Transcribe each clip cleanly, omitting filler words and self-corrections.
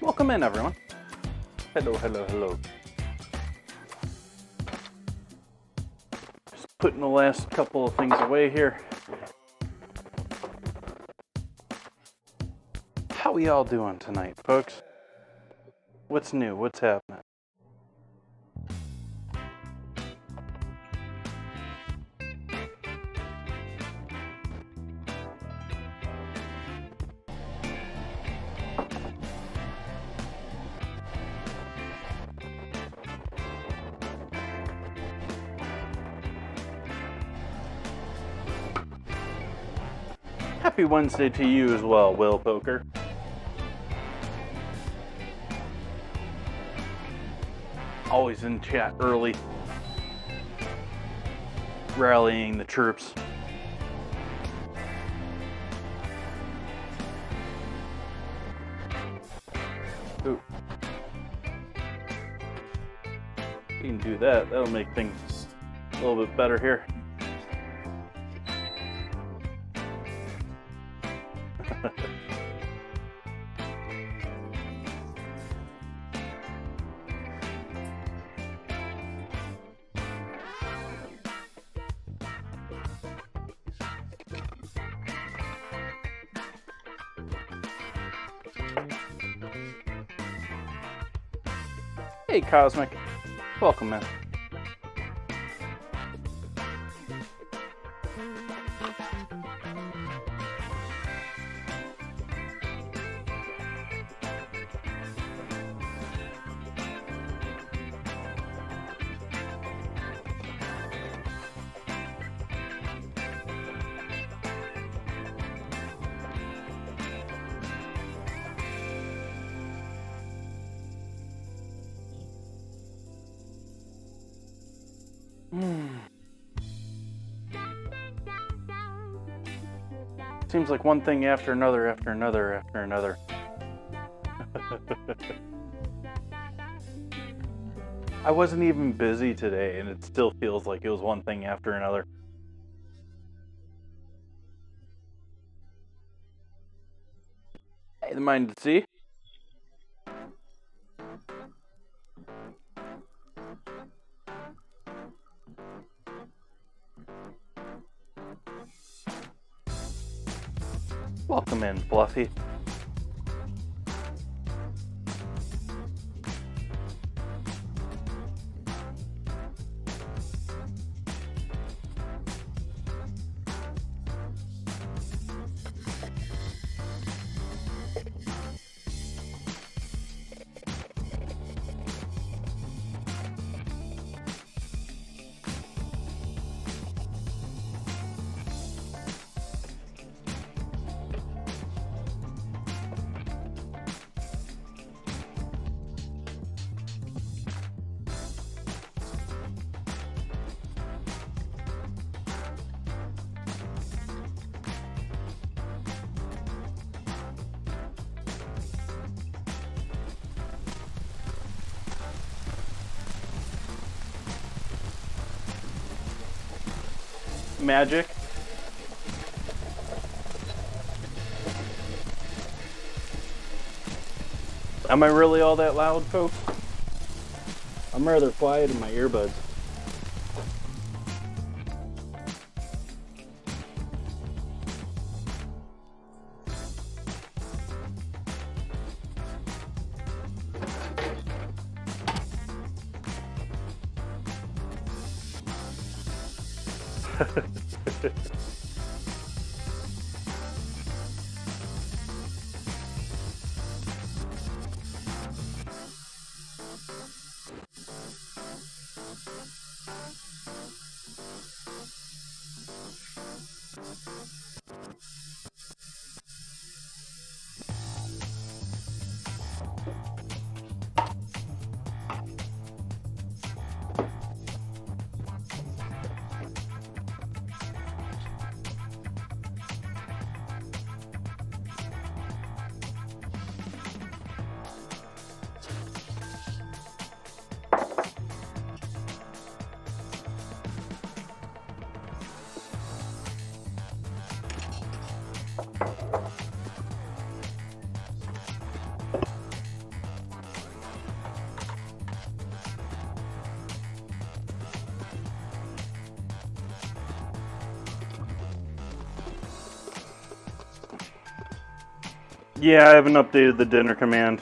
Welcome in, everyone. Hello, hello, hello. Just putting the last couple of things away here. How we all doing tonight, folks? What's new? What's happening? Happy Wednesday to you as well, Will Poker. Always in chat early. Rallying the troops. Ooh. You can do that. That'll make things a little bit better here. Hey, Cosmic. Welcome in. Seems like one thing after another, after another, after another. I wasn't even busy today, and it still feels like it was one thing after another. Hey, the mind to see. Welcome in, Fluffy. Magic. Am I really all that loud, folks? I'm rather quiet in my earbuds. Yeah, I haven't updated the dinner command.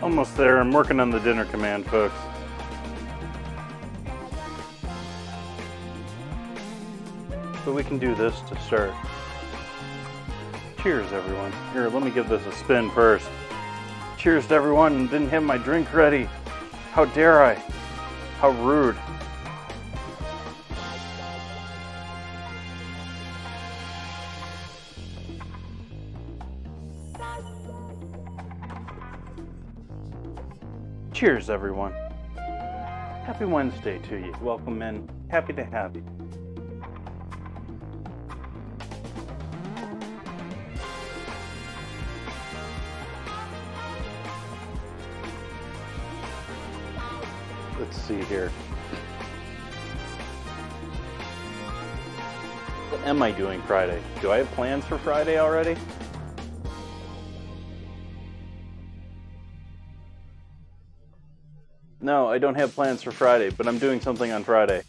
Almost there. I'm working on the dinner command, folks. So we can do this to start. Cheers, everyone. Here, let me give this a spin first. Cheers to everyone. Didn't have my drink ready. How dare I? How rude. Cheers, everyone. Happy Wednesday to you. Welcome in. Happy to have you. Let's see here. What am I doing Friday? Do I have plans for Friday already? No, I don't have plans for Friday, but I'm doing something on Friday.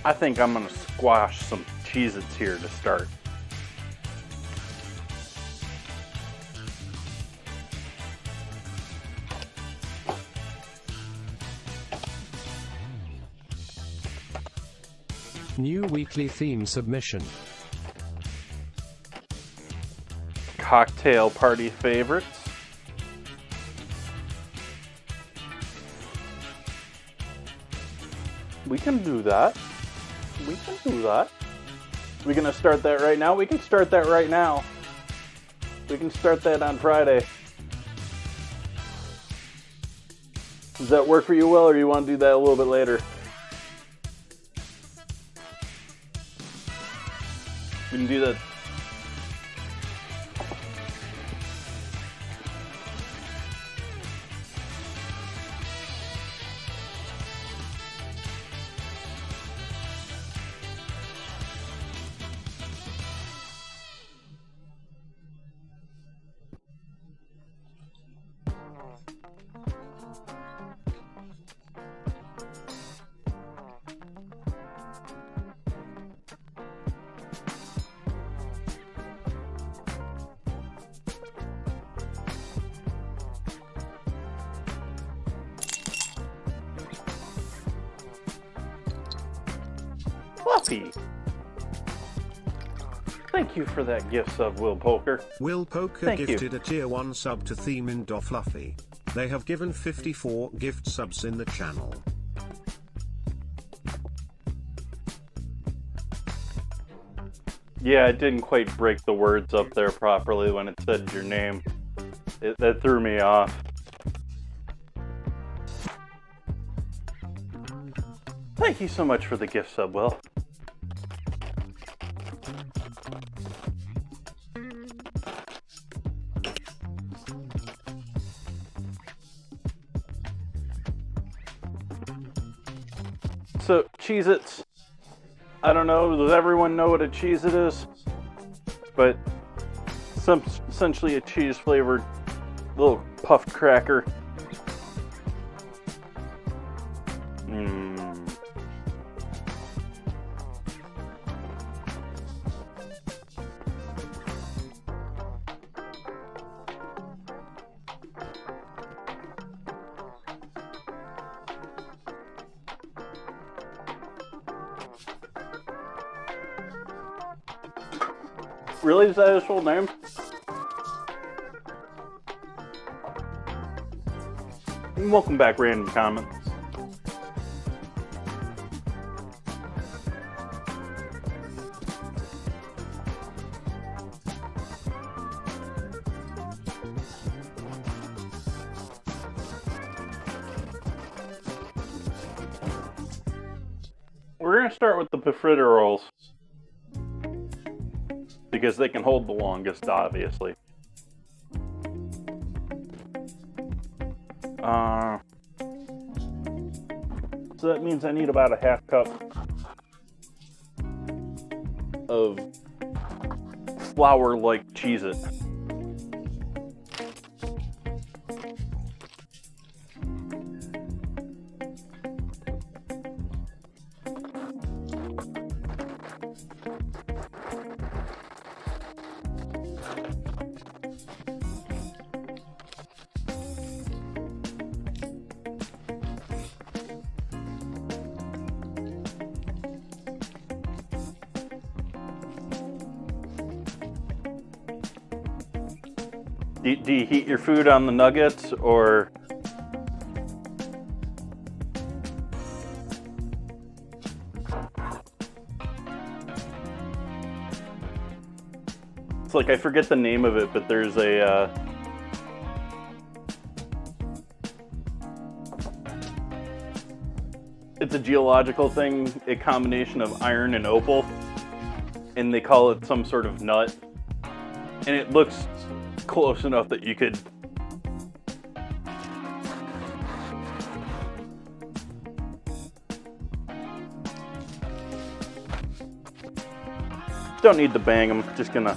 I think I'm gonna squash some Cheez-its here to start. new weekly theme submission. Cocktail party favorites. We can do that. We can do that. We gonna start that right now? We can start that right now. We can start that on Friday. Does that work for you, Will, or do you want to do that a little bit later? We can do that. Fluffy. Thank you for that gift sub, Will Poker. Will Poker Thank gifted a tier 1 sub to Theme in Fluffy. They have given 54 gift subs in the channel. Yeah, it didn't quite break the words up there properly when it said your name. That threw me off. Thank you so much for the gift sub, Will. So, Cheez-its. I don't know, does everyone know what a Cheez-it is? But essentially a cheese-flavored little puffed cracker. Really? Is that his full name? And welcome back, Random Comments. We're going to start with the profiteroles, because they can hold the longest, obviously. So that means I need about a half cup of flour-like Cheez-It. Do you heat your food on the nuggets, or it's like, I forget the name of it, but there's a it's a geological thing, a combination of iron and opal, and they call it some sort of nut, and it looks close enough that you could don't need to bang them, just gonna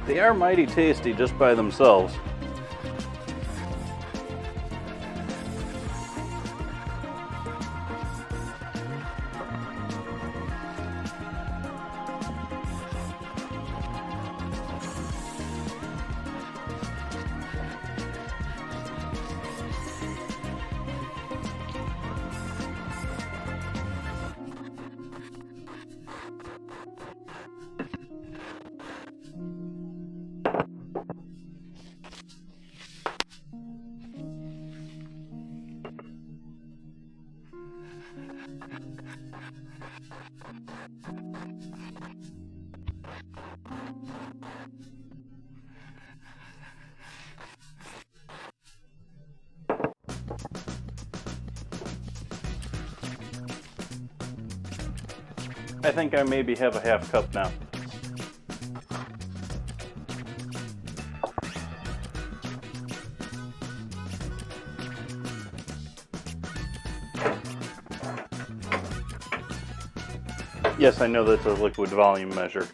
They are mighty tasty just by themselves. I think I maybe have a half cup now. Yes, I know that's a liquid volume measure.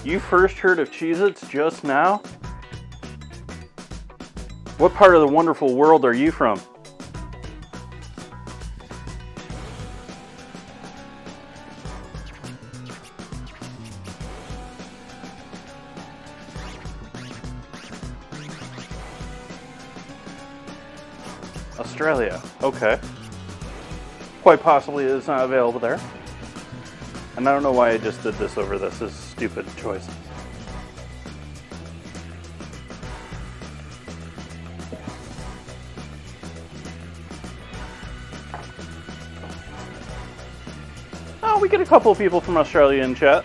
You first heard of Cheez-its just now? What part of the wonderful world are you from? Australia. Okay. Quite possibly it's not available there. And I don't know why I just did this over this. This is a stupid choice. Oh, we get a couple of people from Australia in chat.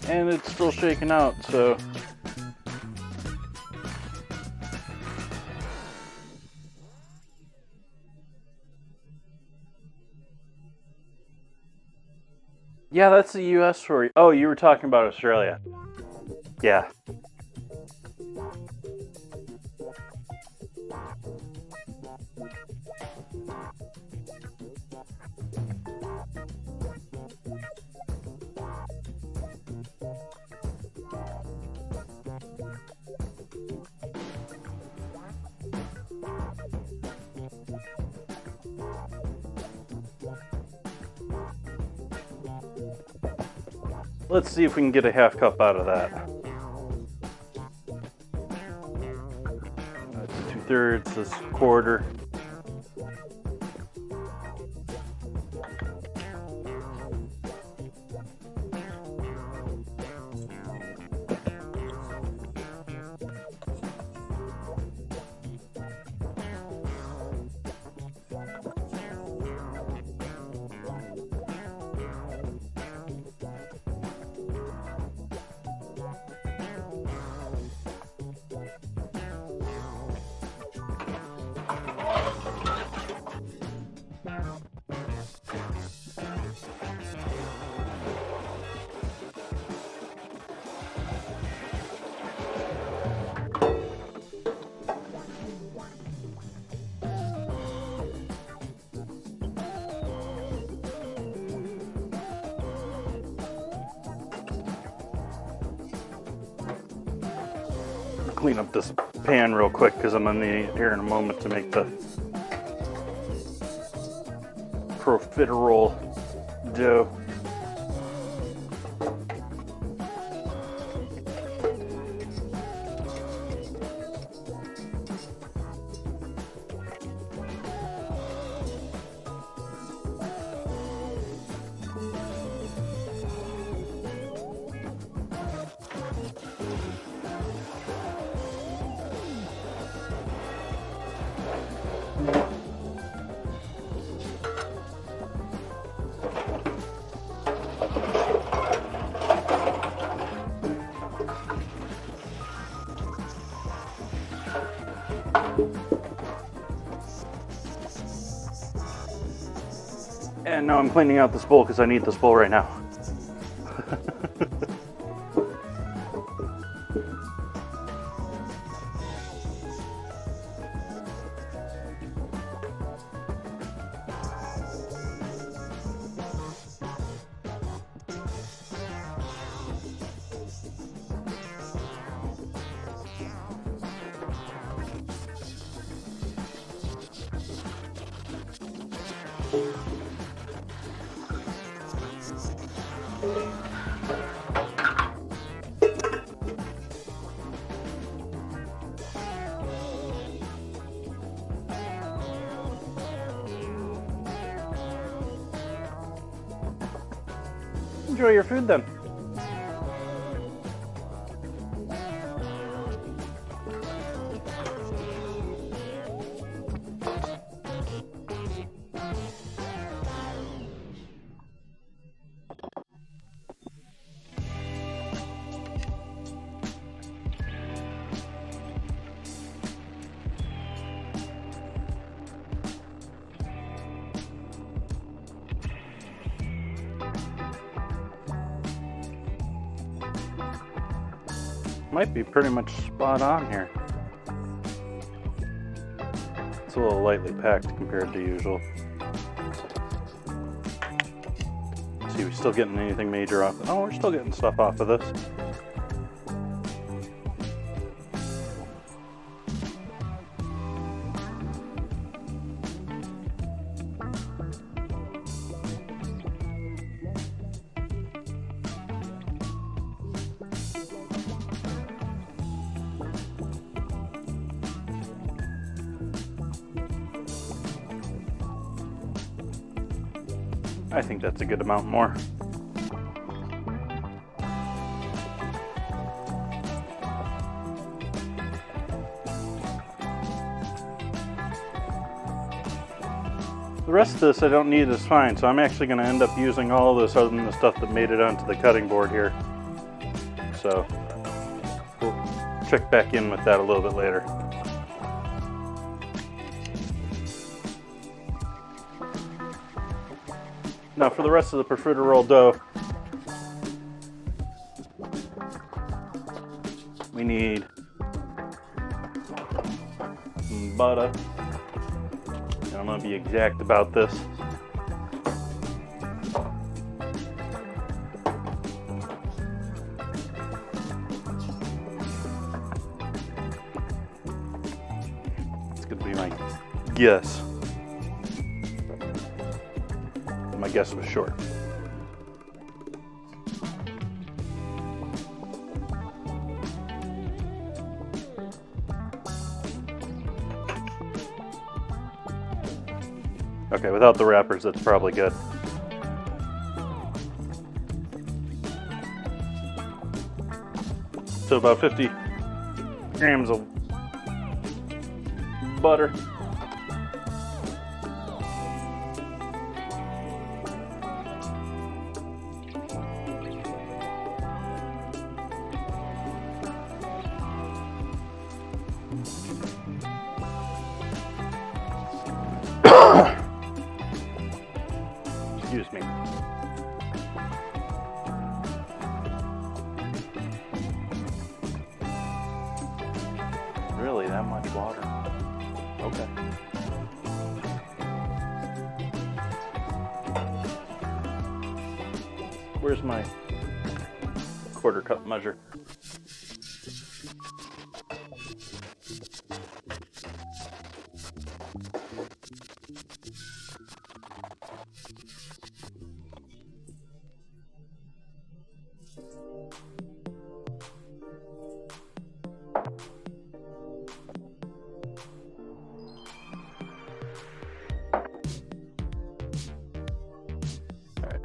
And it's still shaking out, so... Yeah, that's the US for you. Oh, you were talking about Australia. Yeah. Let's see if we can get a half cup out of that. That's 2/3, that's a quarter. Clean up this pan real quick because I'm gonna need it here in a moment to make the profiterole dough. And now I'm cleaning out this bowl because I need this bowl right now. Enjoy your food then. Might be pretty much spot on here. It's a little lightly packed compared to usual. See, we still getting anything major off? Oh, we're still getting stuff off of this. I think that's a good amount more. The rest of this I don't need is fine, so I'm actually going to end up using all of this other than the stuff that made it onto the cutting board here. So we'll check back in with that a little bit later. Now for the rest of the profiterole dough, we need some butter. And I'm going to be exact about this. It's going to be my guess. My guess was short. Okay, without the wrappers, that's probably good. So about 50 grams of butter. Excuse me. Really, that much water? Okay. Where's my quarter cup measure?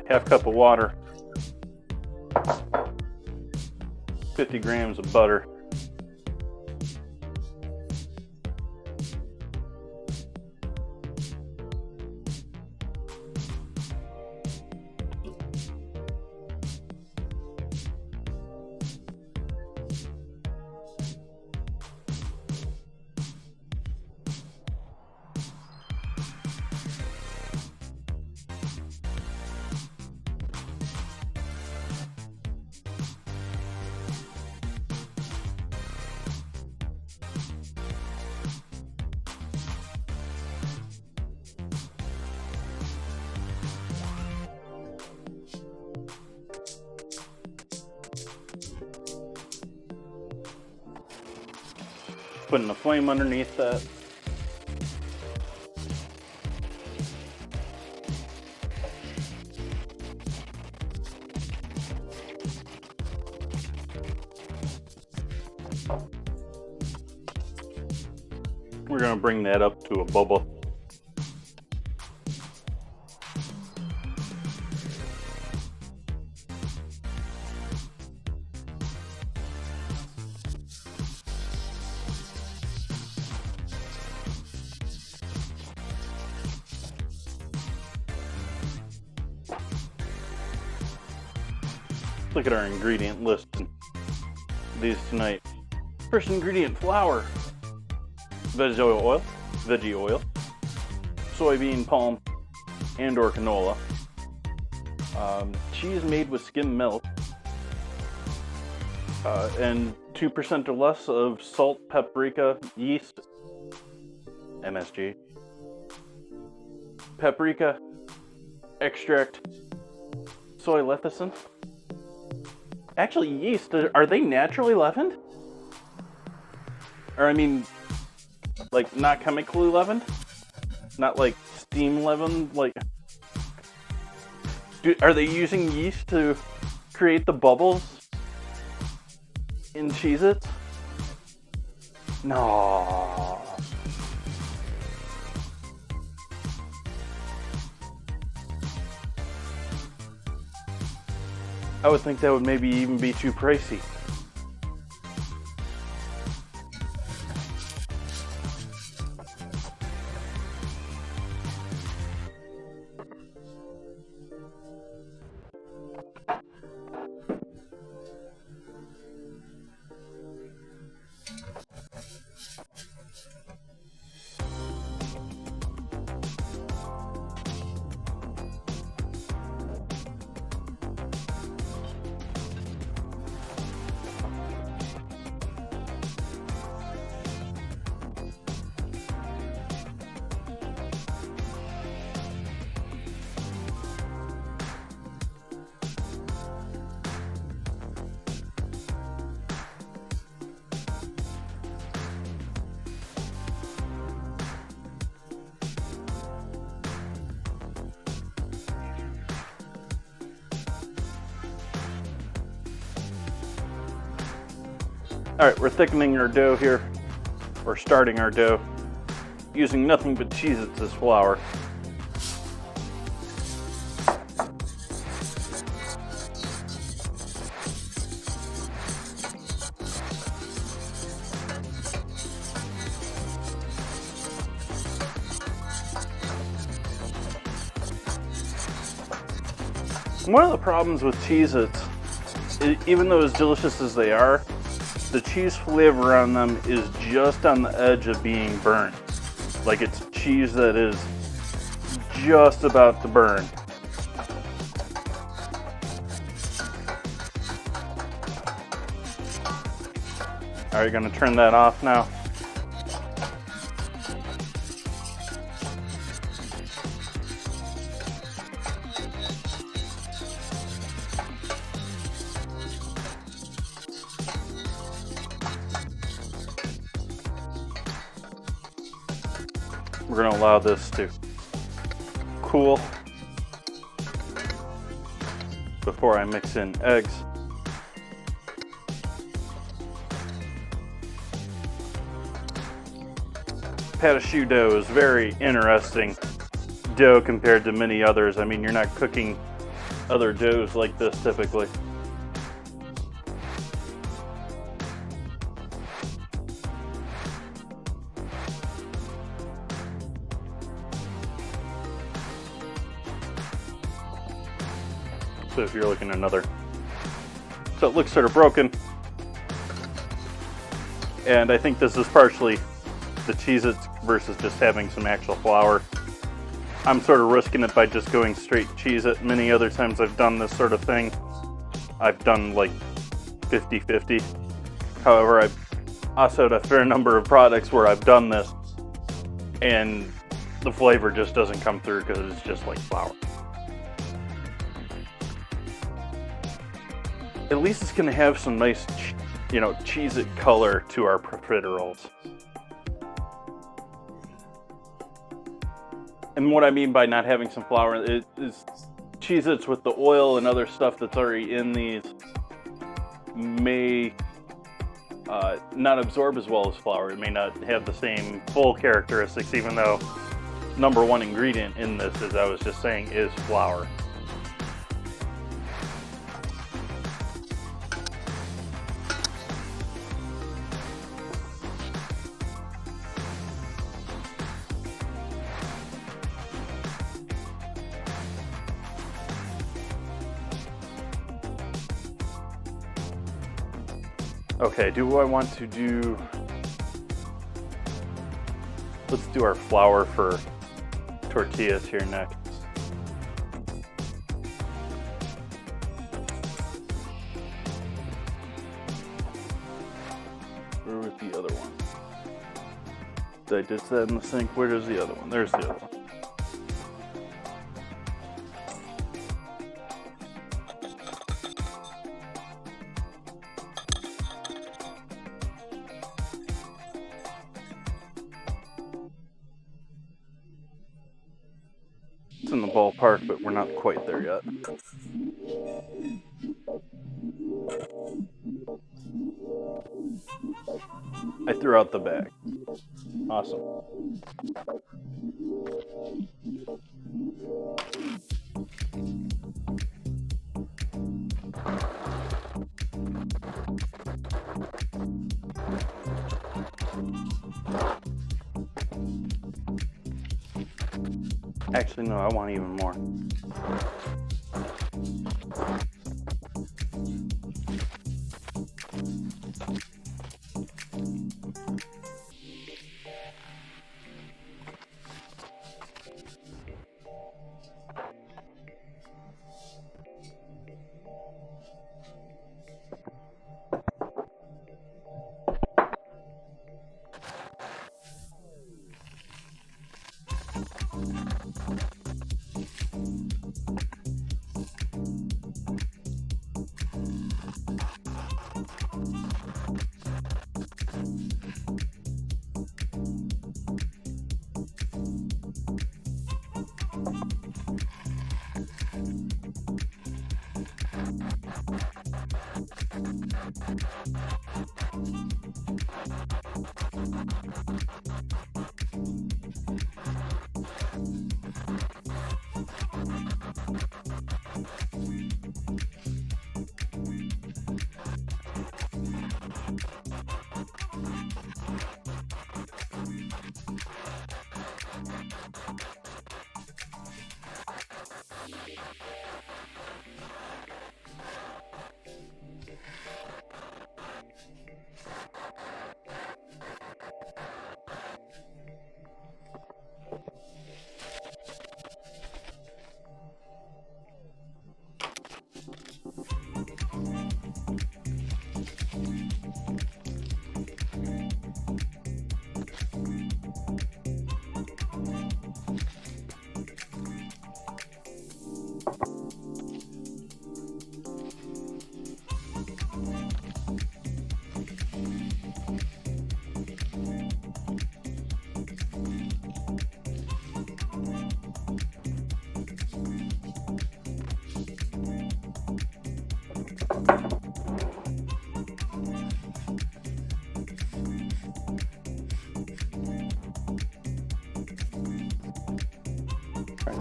Half cup of water, 50 grams of butter, putting a flame underneath that. We're going to bring that up to a bubble. Look at our ingredient list. These tonight. First ingredient, flour. Veggie oil, soybean, palm, and or canola. Cheese made with skim milk. And 2% or less of salt, paprika, yeast, MSG. Paprika, extract, soy lecithin. Actually, yeast, are they naturally leavened? Or I mean, like not chemically leavened? Not like steam leavened? Like, are they using yeast to create the bubbles in Cheez-its? No. I would think that would maybe even be too pricey. Alright, we're thickening our dough here, or starting our dough, using nothing but Cheez-its as flour. One of the problems with Cheez-its, even though as delicious as they are, the cheese flavor on them is just on the edge of being burnt. Like it's cheese that is just about to burn. Are you going to turn that off now? We're going to allow this to cool before I mix in eggs. Pâte à choux dough is very interesting dough compared to many others. I mean, you're not cooking other doughs like this typically. So if you're looking at another, so it looks sort of broken, and I think this is partially the Cheez-Its versus just having some actual flour. I'm sort of risking it by just going straight Cheez-It. Many other times I've done this sort of thing, I've done like 50-50. However, I've also had a fair number of products where I've done this and the flavor just doesn't come through because it's just like flour. At least it's going to have some nice Cheez-It color to our profiteroles. And what I mean by not having some flour is Cheez-Its with the oil and other stuff that's already in these may not absorb as well as flour. It may not have the same full characteristics, even though number one ingredient in this, as I was just saying, is flour. Okay, do I want to do... Let's do our flour for tortillas here next. Where was the other one? Did I ditch that in the sink? Where is the other one? There's the other one. It's in the ballpark, but we're not quite there yet. I threw out the bag. Awesome. Actually, no, I want even more.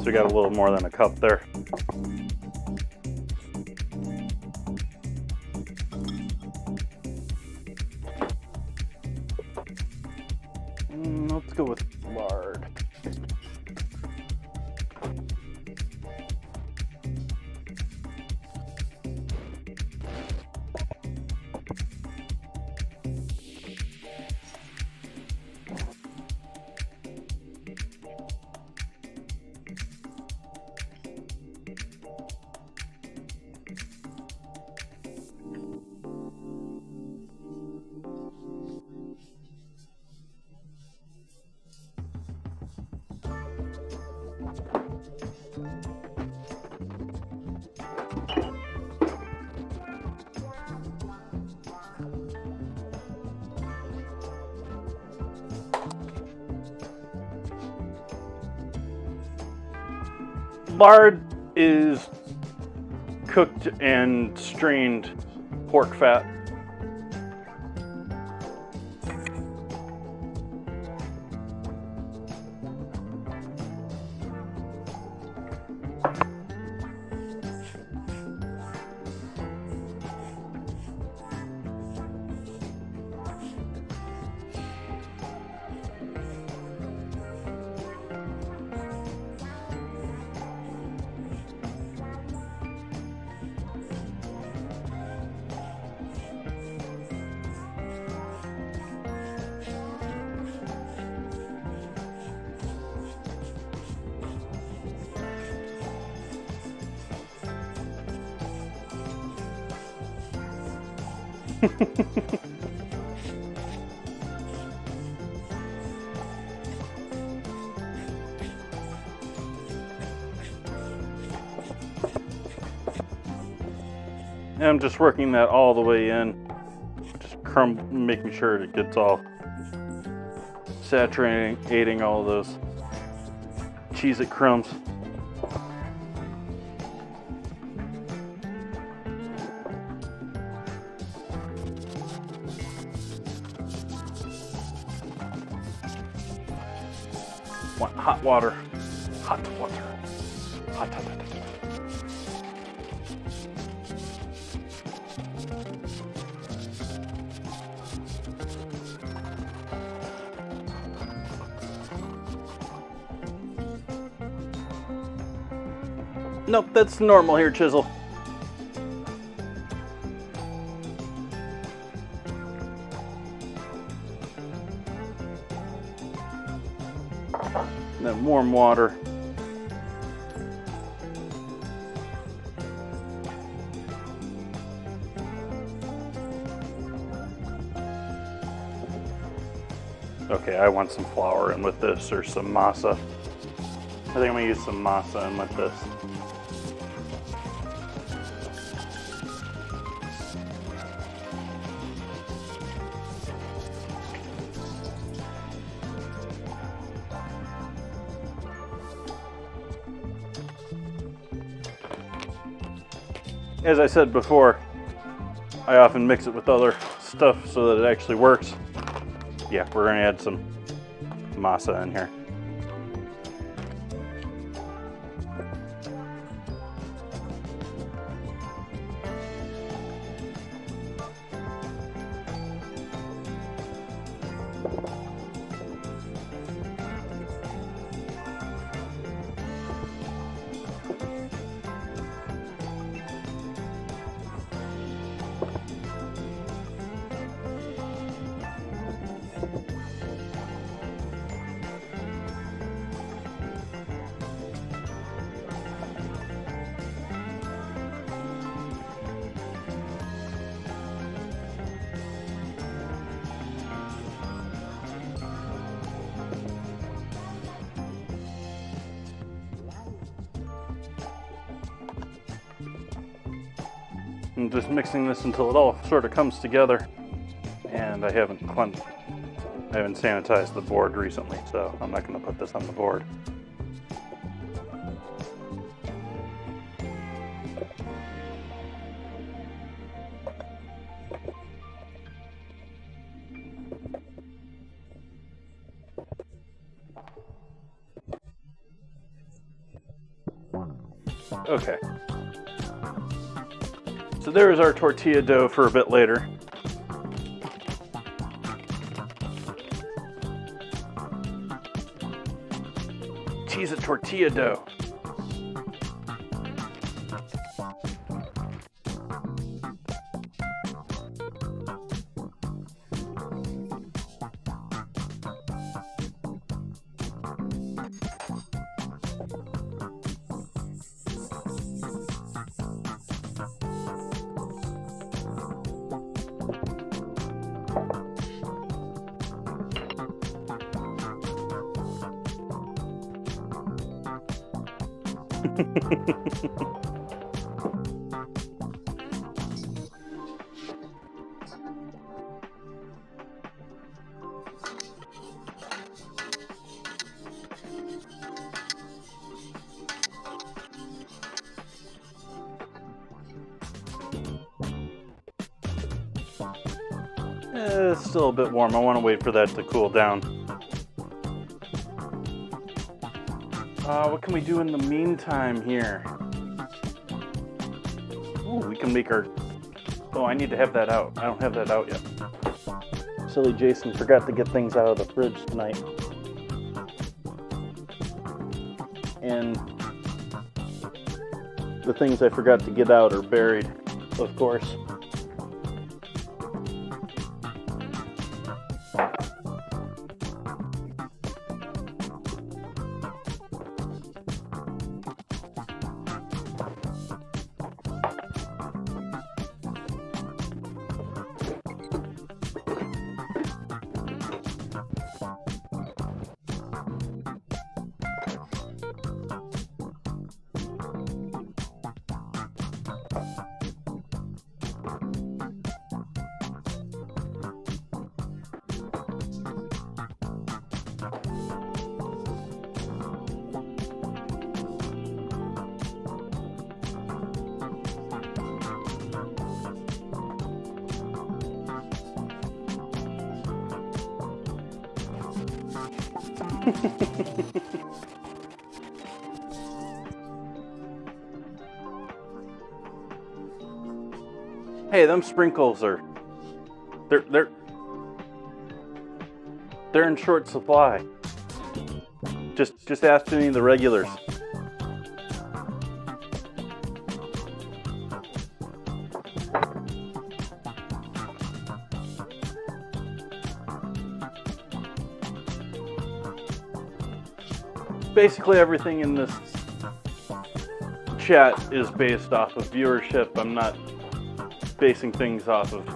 So we got a little more than a cup there. Let's go with lard. lard is cooked and strained pork fat. And I'm just working that all the way in, just making sure it gets all saturating all of those Cheez-It crumbs. Want hot water. Hot water. Hot, hot, hot, hot. Nope, that's normal here, Chisel. Then warm water. Okay, I want some flour in with this, or some masa. I think I'm gonna use some masa in with this. As I said before, I often mix it with other stuff so that it actually works. Yeah, we're gonna add some masa in here. I'm just mixing this until it all sort of comes together. And I haven't sanitized the board recently, so I'm not going to put this on the board. Okay. So there's our tortilla dough for a bit later. Cheez-It tortilla dough. still a bit warm. I want to wait for that to cool down. What can we do in the meantime here? Ooh, we can make our... Oh, I need to have that out. I don't have that out yet. Silly Jason forgot to get things out of the fridge tonight. And the things I forgot to get out are buried, of course. Hey, them sprinkles are they're in short supply. Just ask any of the regulars. Basically everything in this chat is based off of viewership. I'm not basing things off of,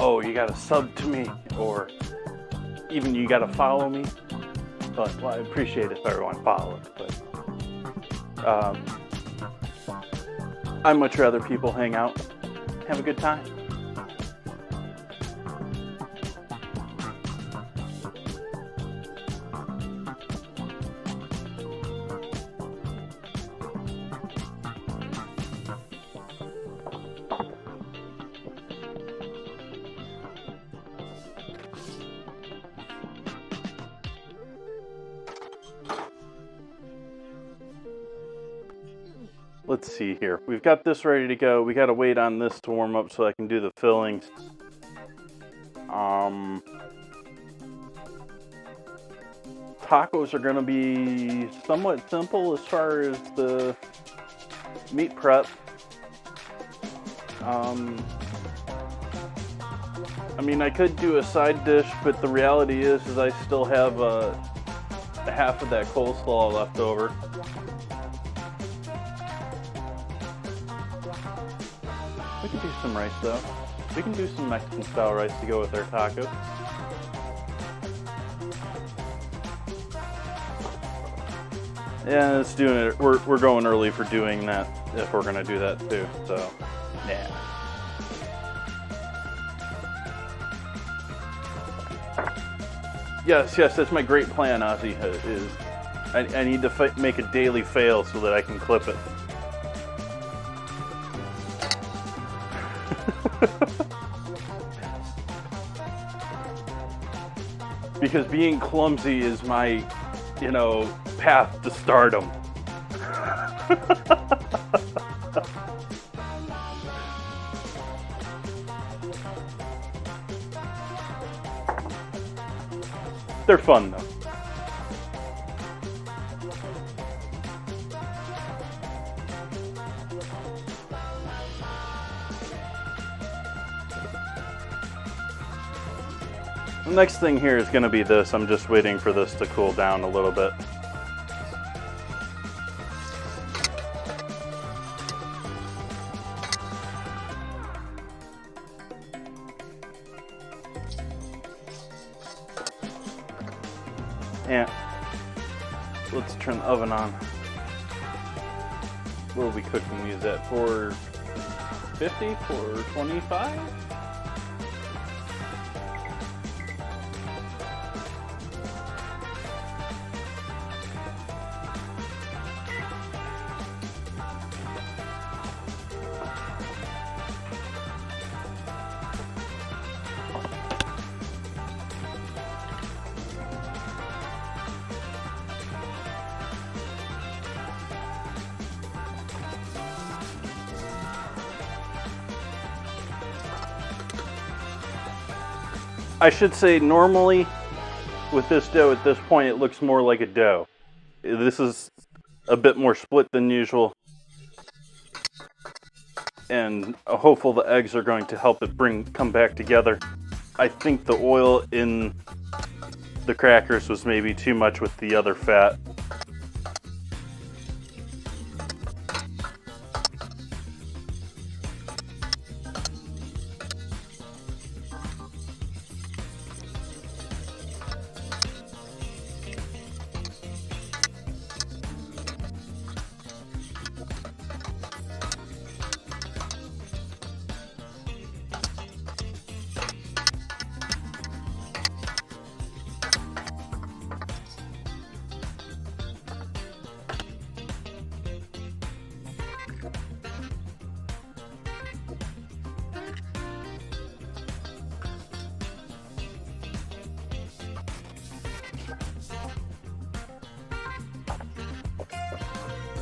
oh, you gotta sub to me, or even you gotta follow me. But well, I appreciate it if everyone followed, but I'd much rather people hang out, have a good time. Let's see here. We've got this ready to go. We got to wait on this to warm up so I can do the fillings. Tacos are going to be somewhat simple as far as the meat prep. I mean, I could do a side dish, but the reality is I still have half of that coleslaw left over. We can do some rice though. We can do some Mexican style rice to go with our tacos. Yeah, it's doing it. We're going early for doing that if we're gonna do that too. So, yeah. Yes, that's my great plan, Ozzy. Is I need to make a daily fail so that I can clip it. Because being clumsy is my, path to stardom. They're fun though. The next thing here is going to be this. I'm just waiting for this to cool down a little bit. Yeah. Let's turn the oven on. What are we cooking these at? 450? 425? I should say normally with this dough at this point it looks more like a dough. This is a bit more split than usual. And hopeful the eggs are going to help it come back together. I think the oil in the crackers was maybe too much with the other fat.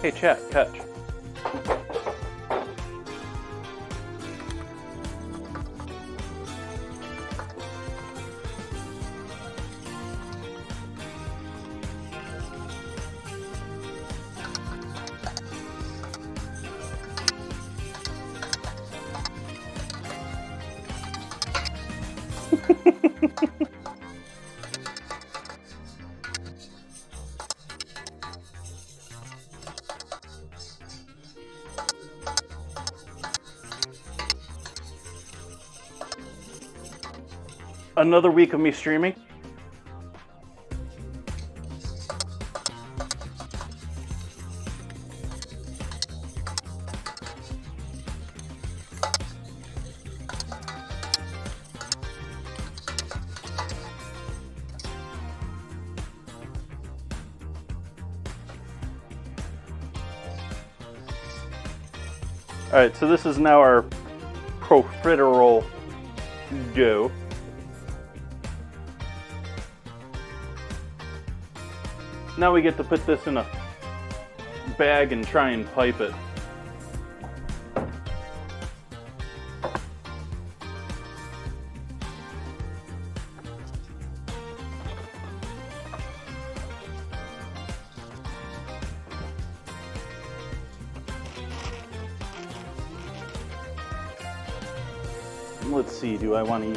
Hey chat, catch. Another week of me streaming. Alright, so this is now our profiterole dough. Now we get to put this in a bag and try and pipe it. Let's see, do I want to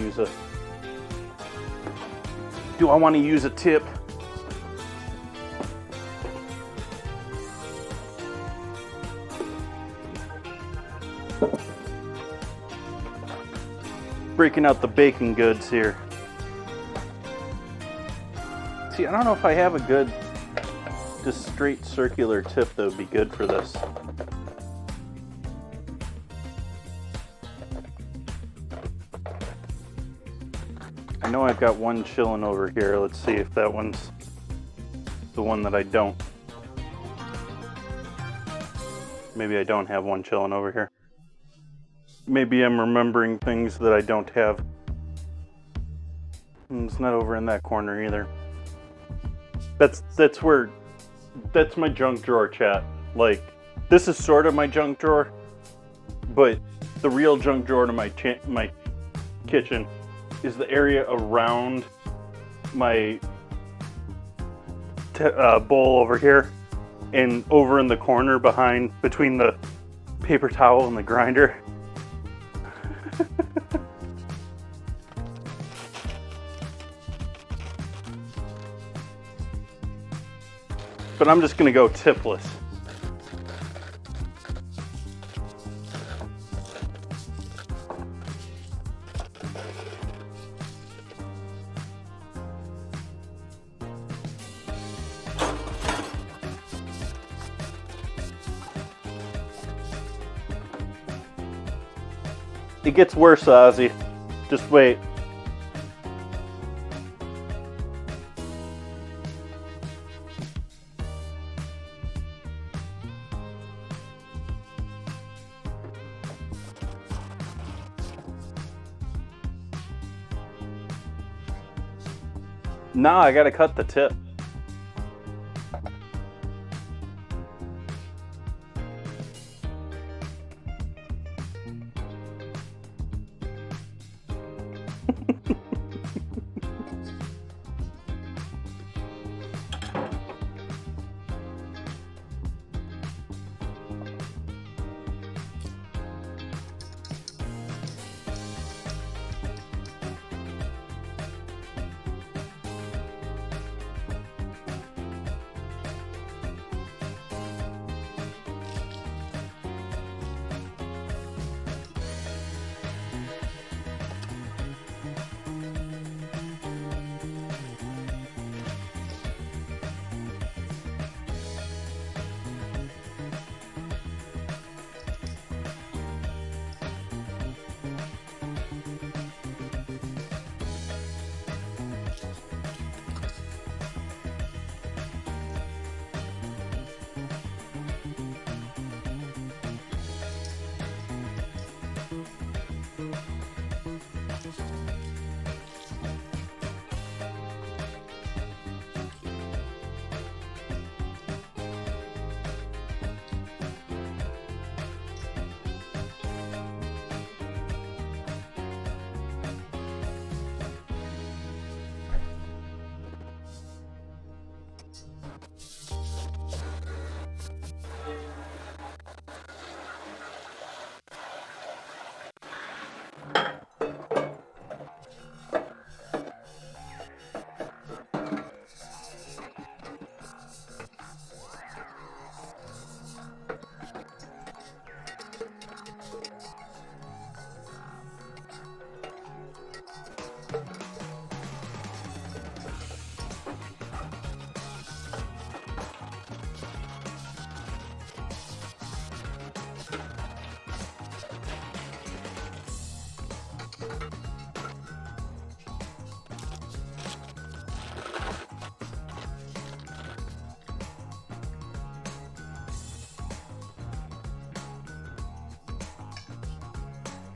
use a tip? Breaking out the baking goods here. See, I don't know if I have a good, just straight circular tip that would be good for this. I know I've got one chilling over here. Let's see if that one's the one that I don't. Maybe I don't have one chilling over here. Maybe I'm remembering things that I don't have. It's not over in that corner either. That's my junk drawer, chat. Like, this is sort of my junk drawer, but the real junk drawer to my kitchen is the area around my bowl over here, and over in the corner between the paper towel and the grinder. But I'm just gonna go tipless. It gets worse, Ozzy. Just wait. Now I gotta cut the tip.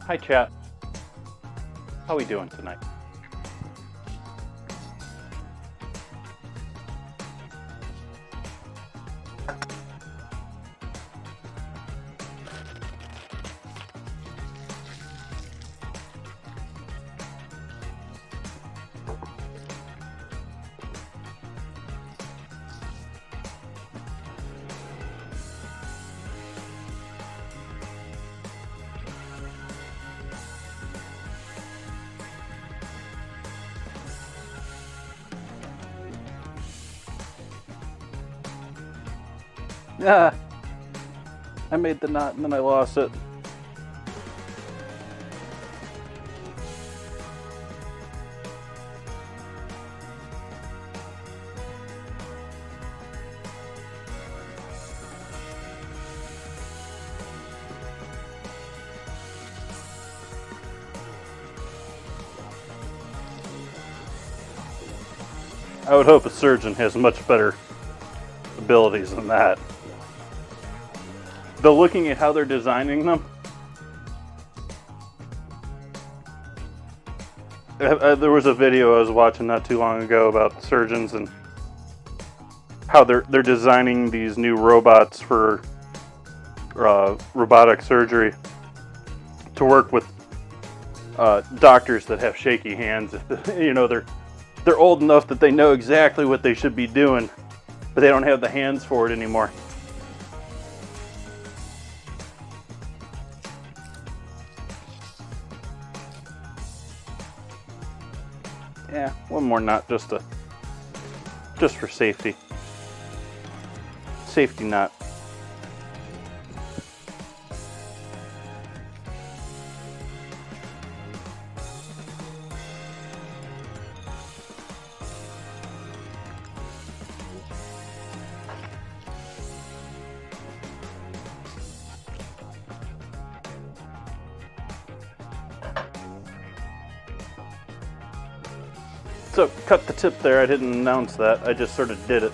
Hi, chat. How we doing tonight? Yeah, I made the knot and then I lost it. I would hope a surgeon has much better abilities than that. Though looking at how they're designing them, there was a video I was watching not too long ago about surgeons and how they're designing these new robots for robotic surgery to work with doctors that have shaky hands. You know, they're old enough that they know exactly what they should be doing, but they don't have the hands for it anymore. Yeah, one more knot just for safety. Safety knot. So, cut the tip there. I didn't announce that. I just sort of did it.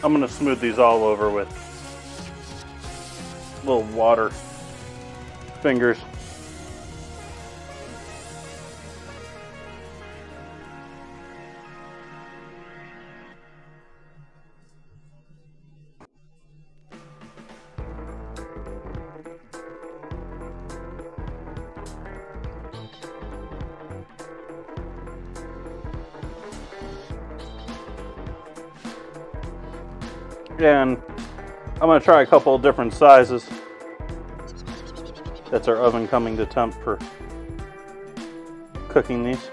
I'm gonna smooth these all over with little water fingers. And I'm going to try a couple of different sizes. That's our oven coming to temp for cooking these.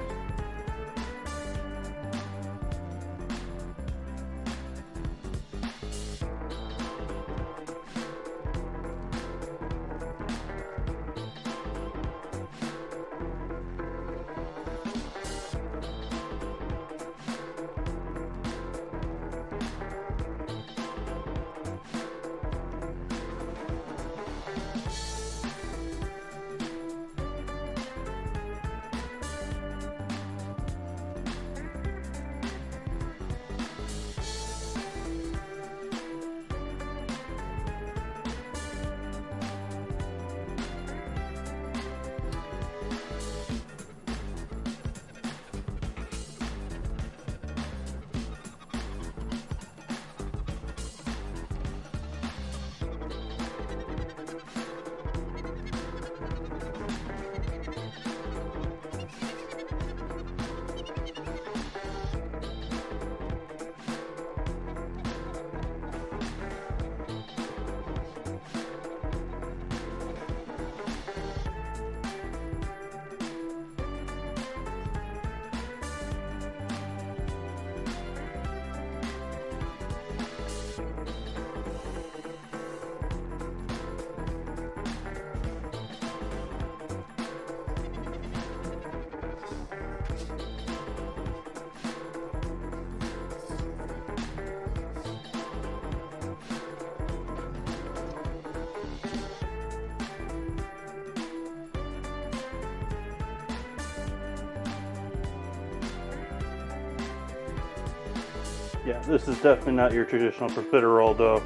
Yeah, this is definitely not your traditional profiterole dough.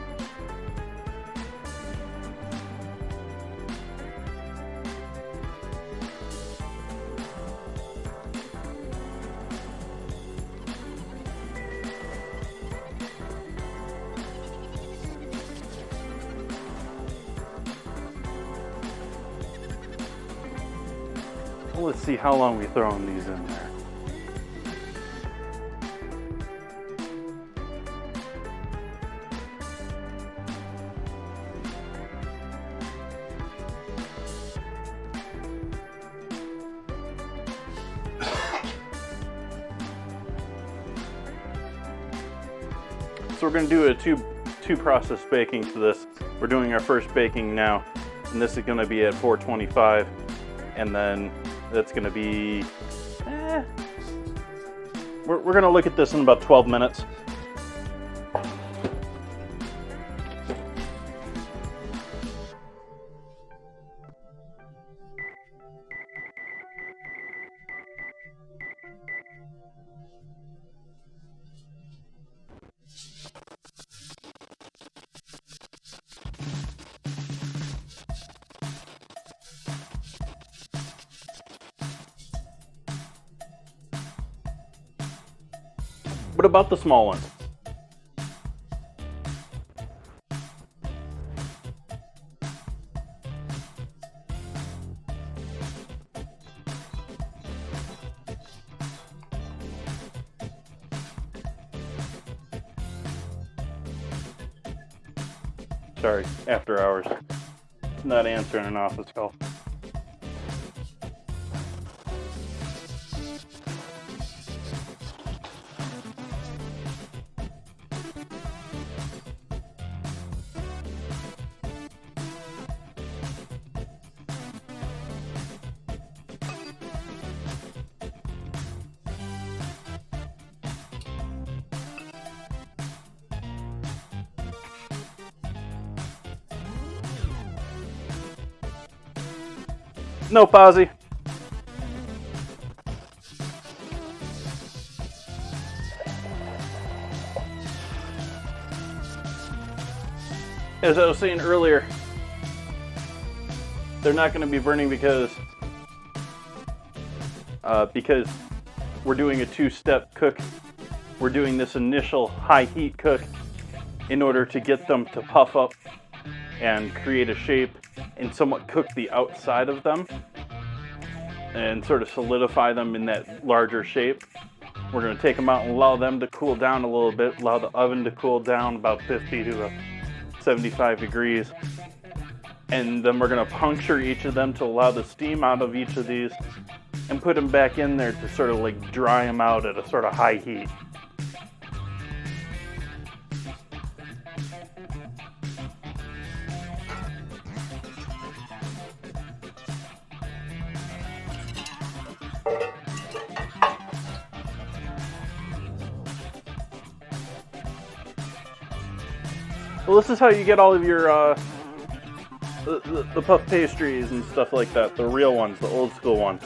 Well, let's see how long we throwing these in there. So we're going to do a two process baking for this. We're doing our first baking now, and this is going to be at 425, and then that's going to be, we're going to look at this in about 12 minutes. What about the small ones? Sorry, after hours. Not answering an office call. No, Ozzy. As I was saying earlier, they're not going to be burning because we're doing a two-step cook. We're doing this initial high heat cook in order to get them to puff up and create a shape and somewhat cook the outside of them and sort of solidify them in that larger shape. We're going to take them out and allow them to cool down a little bit, allow the oven to cool down about 50 to 75 degrees. And then we're going to puncture each of them to allow the steam out of each of these and put them back in there to sort of like dry them out at a sort of high heat. Well, this is how you get all of your the puff pastries and stuff like that, the real ones, the old school ones.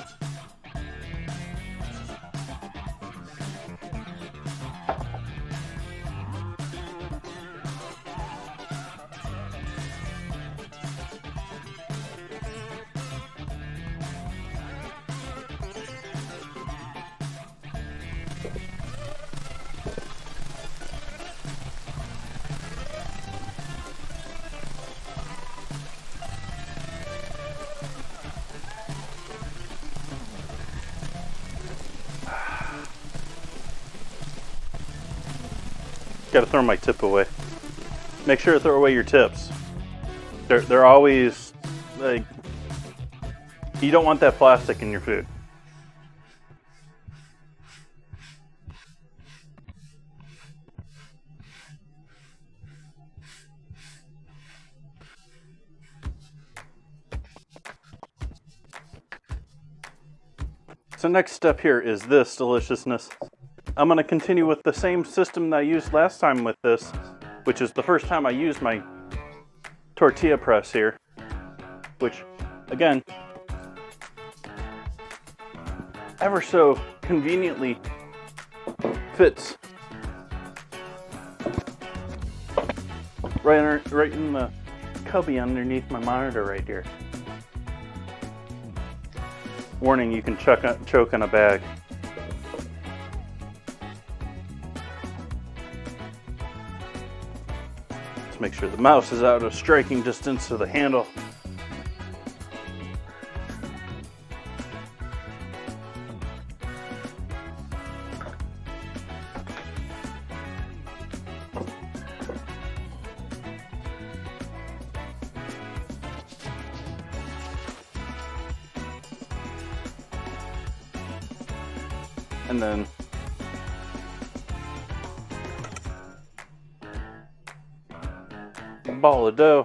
Gotta throw my tip away. Make sure to throw away your tips. They're always like, you don't want that plastic in your food. So next step here is this deliciousness. I'm going to continue with the same system that I used last time with this, which is the first time I used my tortilla press here, which, again, ever so conveniently fits right in the cubby underneath my monitor right here. Warning, you can choke on a bag. Let's make sure the mouse is out of striking distance of the handle. And then a ball of dough.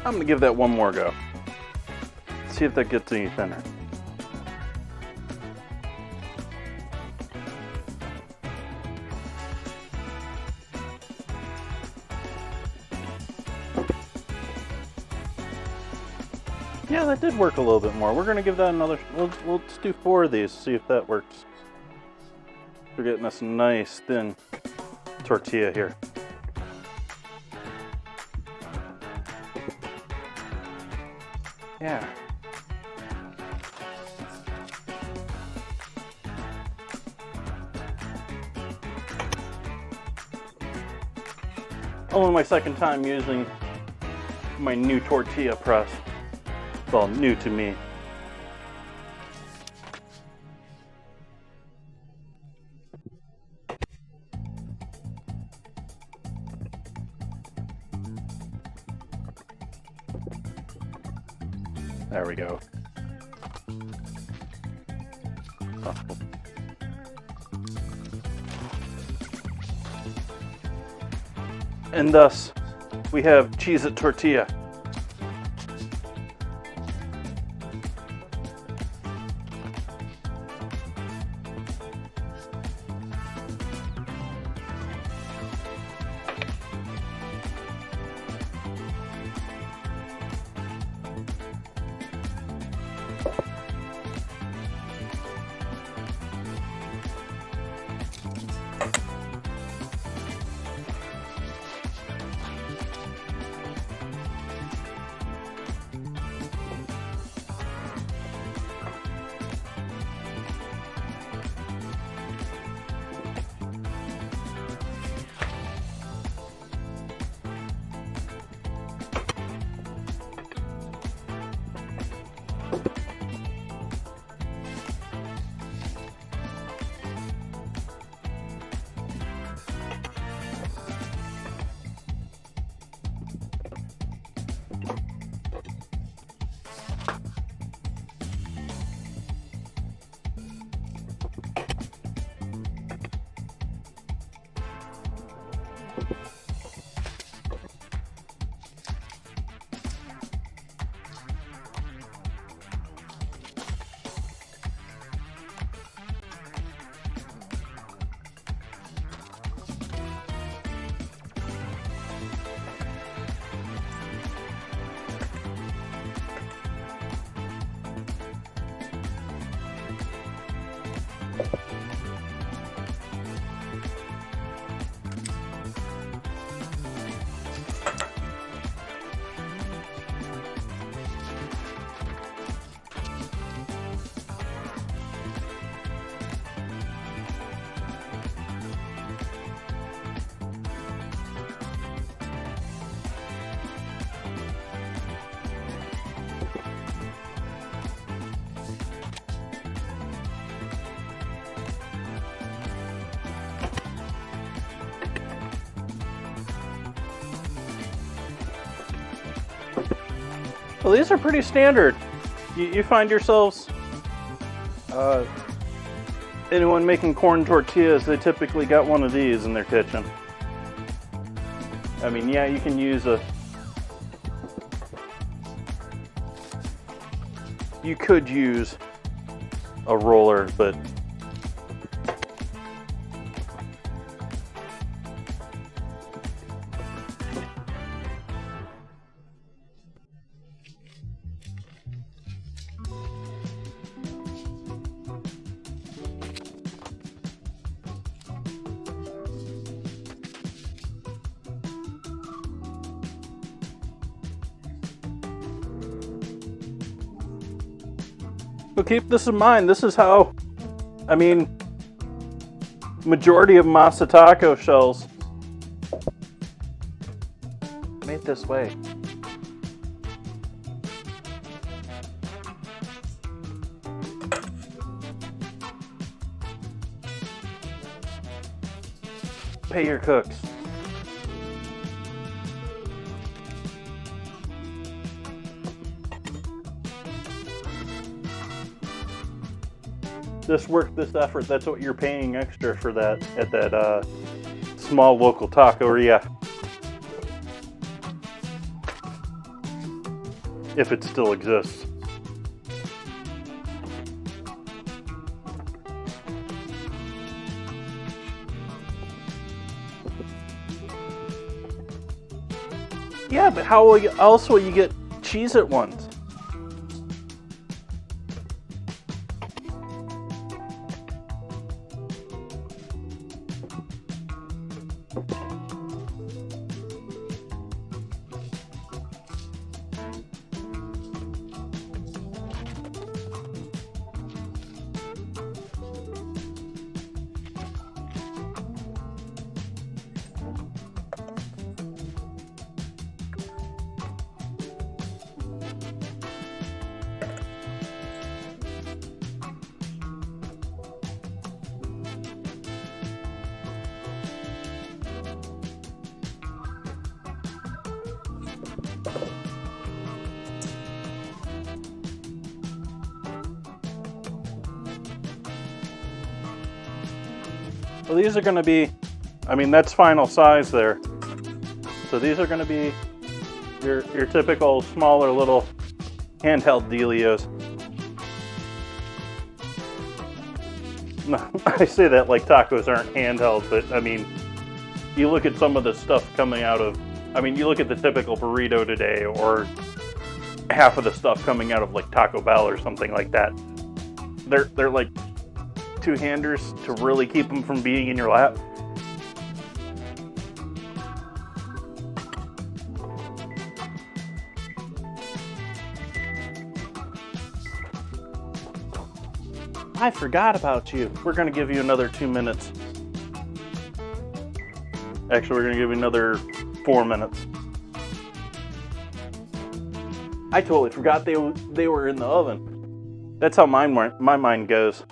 I'm gonna give that one more go. See if that gets any thinner. Yeah, that did work a little bit more. We're gonna give that another. Let's do 4 of these. See if that works. We're getting us a nice thin tortilla here. Yeah. Only my second time using my new tortilla press. Well, new to me. There we go. Oh. And thus, we have Cheez-it tortilla. Well, these are pretty standard. You find yourselves Anyone making corn tortillas, they typically got one of these in their kitchen. I mean, yeah, you can use you could use a roller, but but keep this in mind. This is how, I mean, majority of masa taco shells made this way. Pay your cooks. This work, this effort, that's what you're paying extra for that at that small local taqueria. If it still exists. Yeah, but how else will you get Cheez-It ones? Well, these are going to be, I mean, that's final size there. So these are going to be your typical smaller little handheld dealios. No, I say that like tacos aren't handheld, but I mean, you look at some of the stuff coming out of, I mean, you look at the typical burrito today, or half of the stuff coming out of like Taco Bell or something like that. They're like two-handers to really keep them from being in your lap. I forgot about you. We're going to give you another 2 minutes. Actually, we're going to give you another 4 minutes. I totally forgot they were in the oven. That's how my mind goes.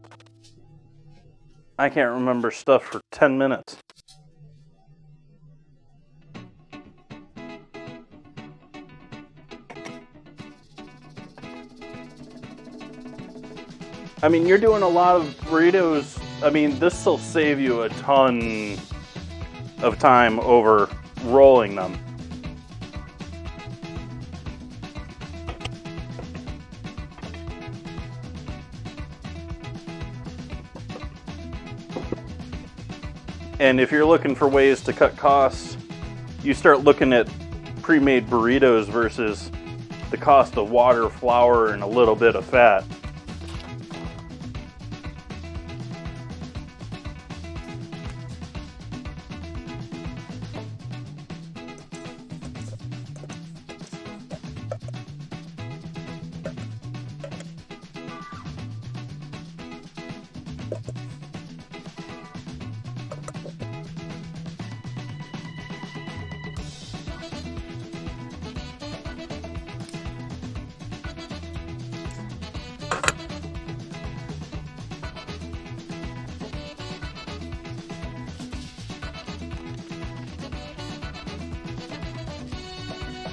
I can't remember stuff for 10 minutes. I mean, you're doing a lot of burritos. I mean, this will save you a ton of time over rolling them. And if you're looking for ways to cut costs, you start looking at pre-made burritos versus the cost of water, flour, and a little bit of fat.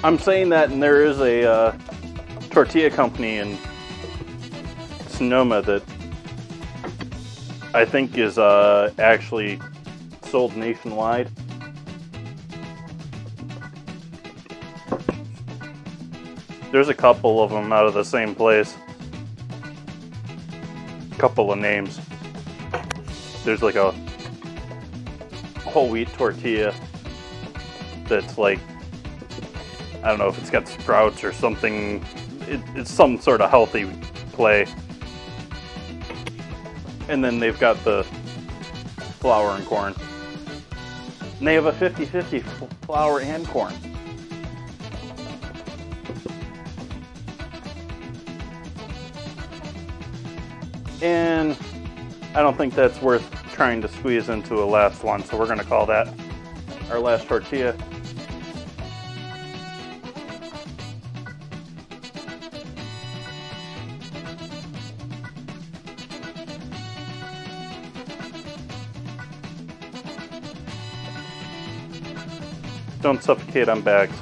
I'm saying that, and there is a tortilla company in Sonoma that I think is actually sold nationwide. There's a couple of them out of the same place. Couple of names. There's like a whole wheat tortilla that's like, I don't know if it's got sprouts or something. It's some sort of healthy play. And then they've got the flour and corn. And they have a 50-50 flour and corn. And I don't think that's worth trying to squeeze into a last one, so we're going to call that our last tortilla. Don't suffocate on bags.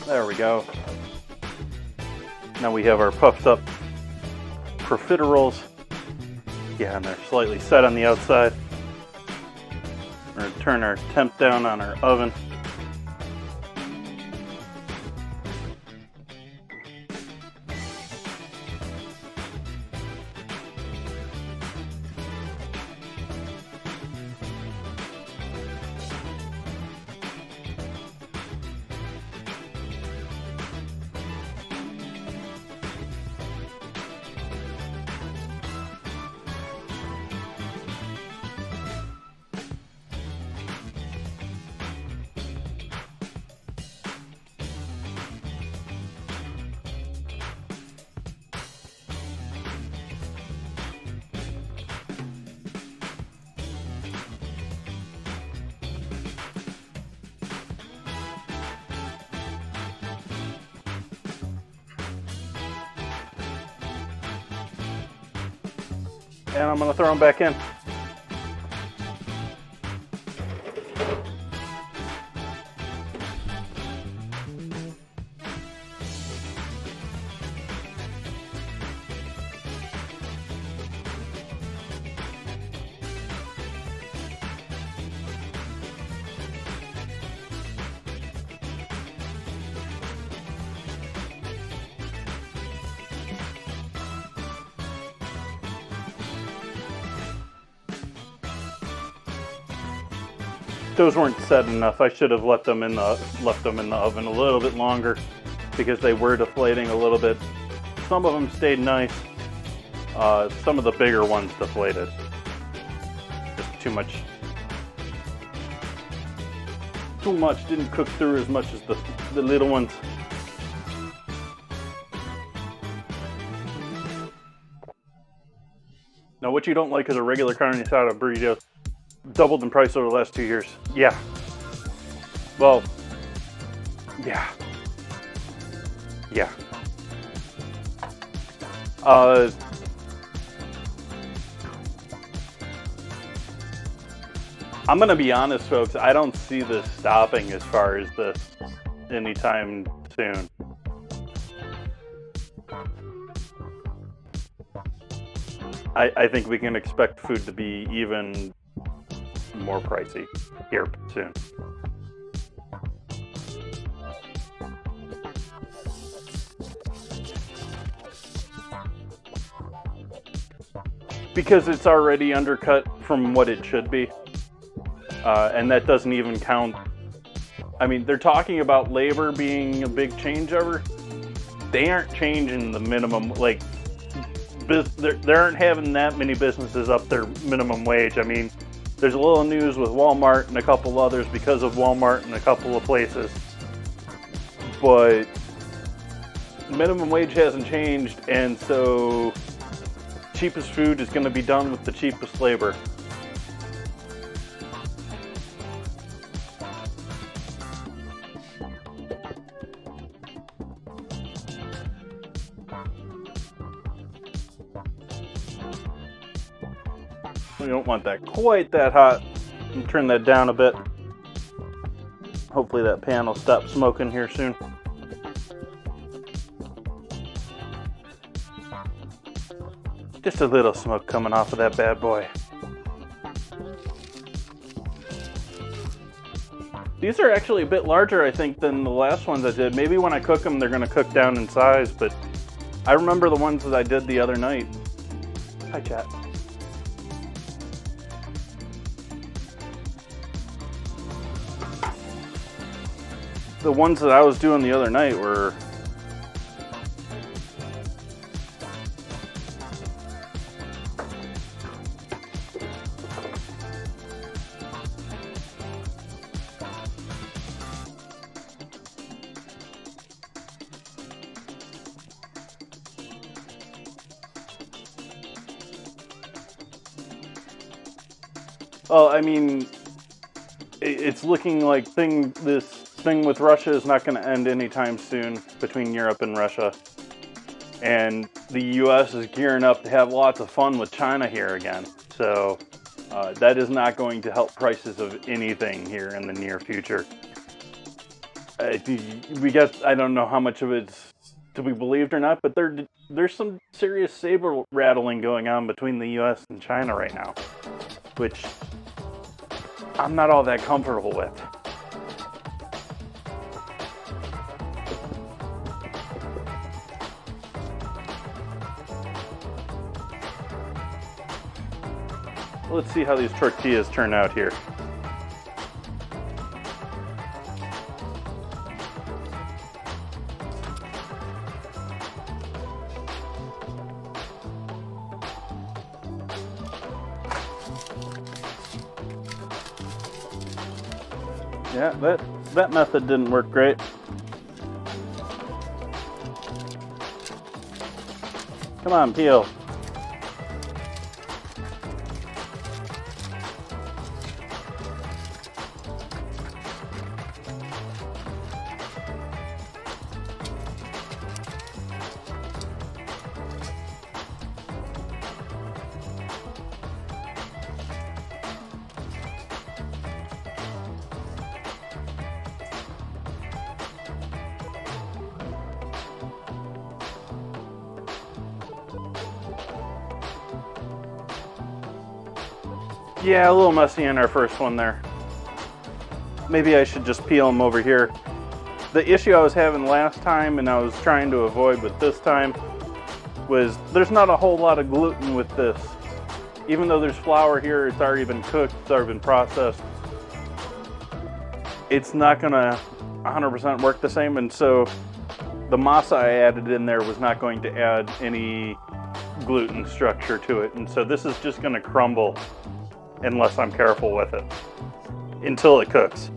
There we go. Now we have our puffed up profiteroles. Yeah, and they're slightly set on the outside. We're going to turn our temp down on our oven. And I'm going to throw them back in. Those weren't set enough. I should have left them in the oven a little bit longer because they were deflating a little bit. Some of them stayed nice. Some of the bigger ones deflated. Just too much. Too much. Didn't cook through as much as the little ones. Now, what you don't like is a regular carne asada burrito. Doubled in price over the last 2 years. Yeah. Well, yeah. Yeah. I'm gonna be honest, folks. I don't see this stopping as far as this anytime soon. I think we can expect food to be even more pricey here soon. Because it's already undercut from what it should be. And that doesn't even count. I mean, they're talking about labor being a big changeover. They aren't changing the minimum, like, they aren't having that many businesses up their minimum wage. I mean, there's a little news with Walmart and a couple others because of Walmart and a couple of places. But minimum wage hasn't changed, and so cheapest food is going to be done with the cheapest labor. We don't want that quite that hot. Turn that down a bit. Hopefully that pan will stop smoking here soon. Just a little smoke coming off of that bad boy. These are actually a bit larger, I think, than the last ones I did. Maybe when I cook them, they're going to cook down in size, but I remember the ones that I did the other night. Hi, chat. The ones that I was doing the other night were well, I mean, it's looking like this thing with Russia is not going to end anytime soon between Europe and Russia. And the US is gearing up to have lots of fun with China here again. So that is not going to help prices of anything here in the near future. I don't know how much of it's to be believed or not, but there's some serious saber rattling going on between the US and China right now, which I'm not all that comfortable with. Let's see how these tortillas turn out here. Yeah, that method didn't work great. Come on, peel. Yeah, a little messy in our first one there. Maybe I should just peel them over here. The issue I was having last time and I was trying to avoid with this time was there's not a whole lot of gluten with this. Even though there's flour here, it's already been cooked, it's already been processed. It's not gonna 100% work the same, and so the masa I added in there was not going to add any gluten structure to it, and so this is just gonna crumble unless I'm careful with it until it cooks.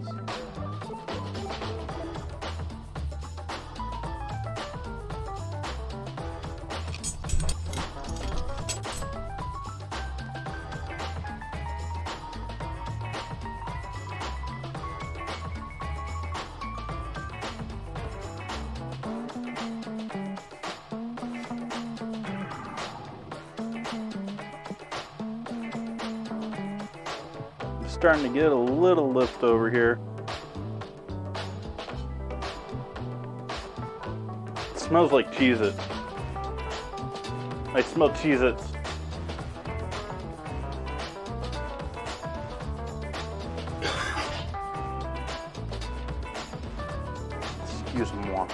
Starting to get a little lift over here. It smells like Cheez-its. I smell Cheez-its. Excuse-moi.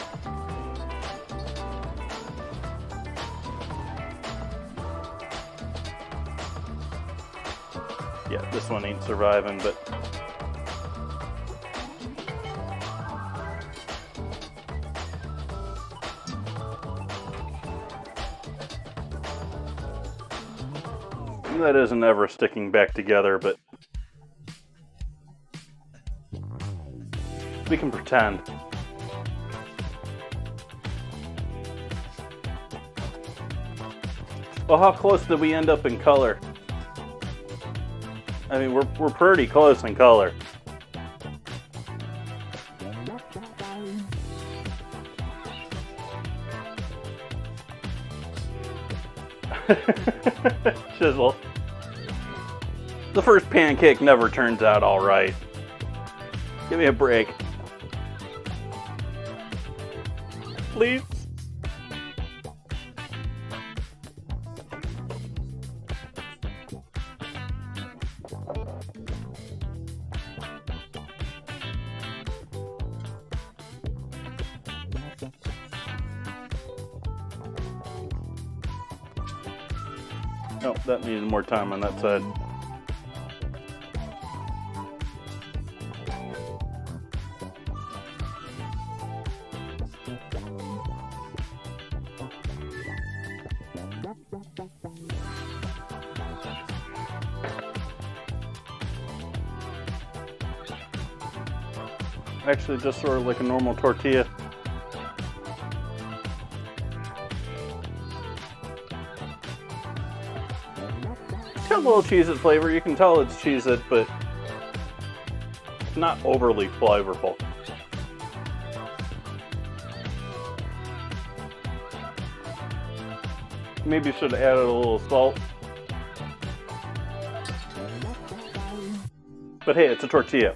Yeah, this one ain't surviving, but that isn't ever sticking back together, but we can pretend. Well, how close did we end up in color? I mean, we're pretty close in color. Chisel. The first pancake never turns out all right. Give me a break. Please. Oh, that needed more time on that side. Actually, just sort of like a normal tortilla. It's got a little Cheez-It flavor. You can tell it's Cheez-It, but it's not overly flavorful. Maybe should have added a little salt. But hey, it's a tortilla.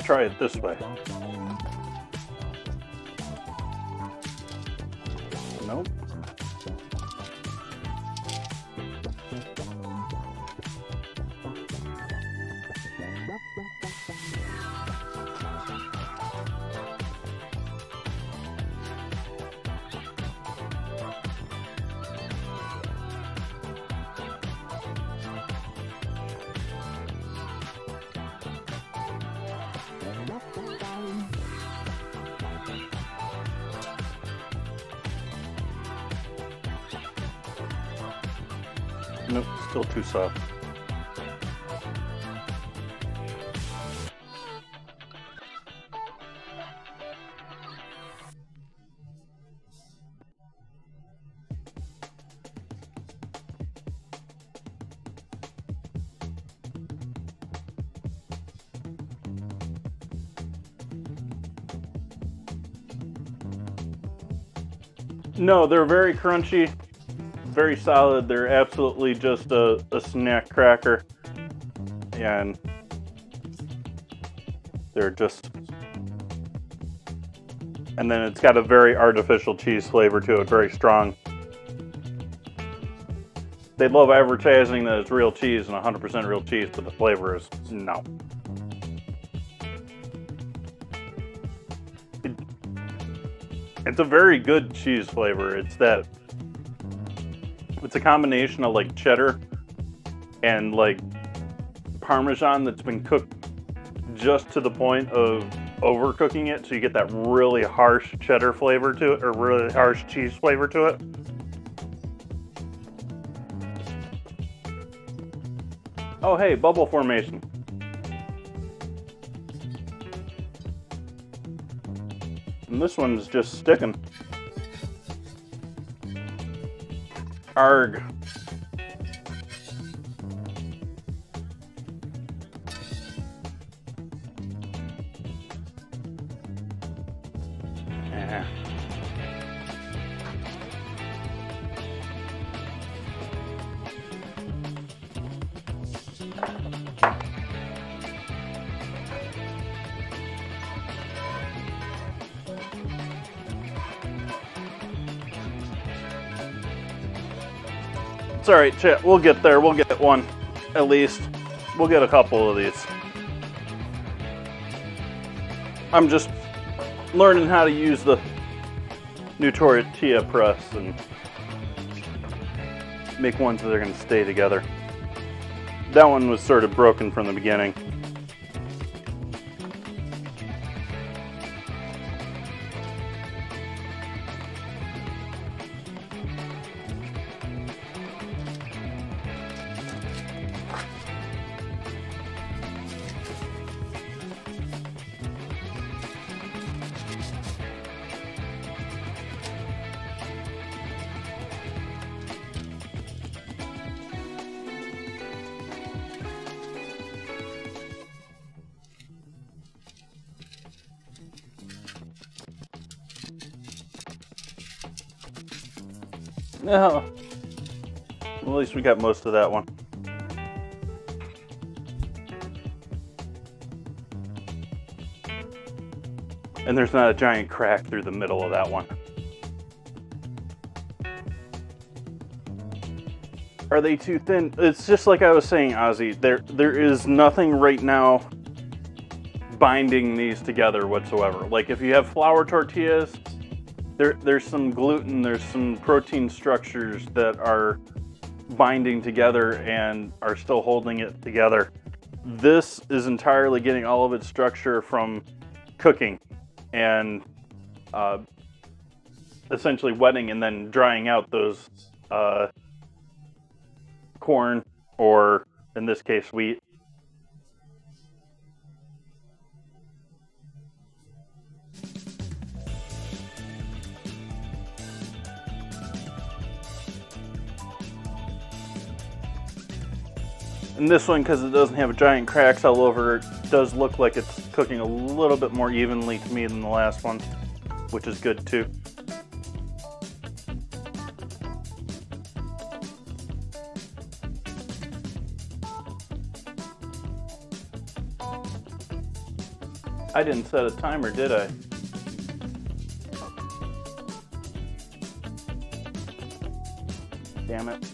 Try it this way. Nope. Nope, still too soft. No, they're very crunchy. Very solid. They're absolutely just a snack cracker, and they're just, and then it's got a very artificial cheese flavor to it, very strong. They love advertising that it's real cheese and 100% real cheese, but the flavor is no. It's a very good cheese flavor. It's a combination of like cheddar and like Parmesan that's been cooked just to the point of overcooking it, so you get that really harsh cheddar flavor to it, or really harsh cheese flavor to it. Oh hey, bubble formation. And this one's just sticking. Arg. It's alright, chat. We'll get there. We'll get one. At least. We'll get a couple of these. I'm just learning how to use the new tortilla press and make ones that are going to stay together. That one was sort of broken from the beginning. No. Well, at least we got most of that one. And there's not a giant crack through the middle of that one. Are they too thin? It's just like I was saying, Ozzy. There is nothing right now binding these together whatsoever. Like if you have flour tortillas, there's some gluten, there's some protein structures that are binding together and are still holding it together. This is entirely getting all of its structure from cooking and essentially wetting and then drying out those corn, or in this case wheat. And this one, because it doesn't have giant cracks all over it, does look like it's cooking a little bit more evenly to me than the last one, which is good too. I didn't set a timer, did I? Damn it.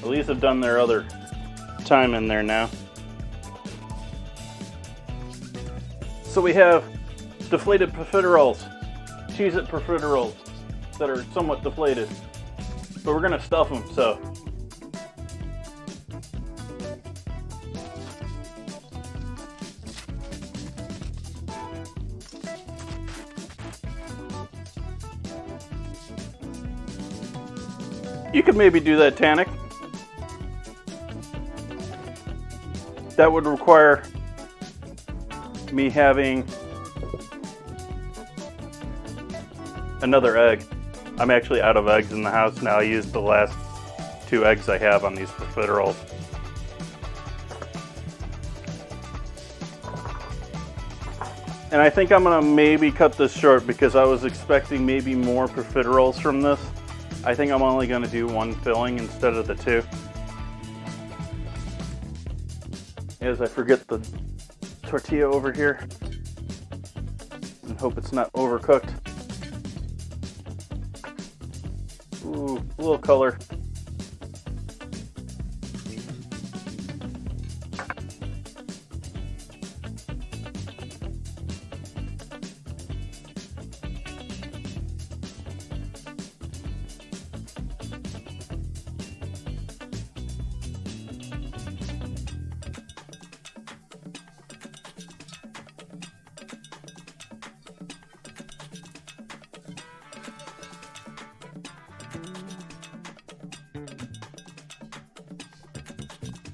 At least I've done their other time in there now. So we have deflated profiteroles, Cheez-It profiteroles that are somewhat deflated. But we're gonna stuff them, so. You could maybe do that, Tannic. That would require me having another egg. I'm actually out of eggs in the house now. I used the last 2 eggs I have on these profiteroles. And I think I'm gonna maybe cut this short because I was expecting maybe more profiteroles from this. I think I'm only gonna do 1 filling instead of the 2. As I forget the tortilla over here and hope it's not overcooked. Ooh, a little color.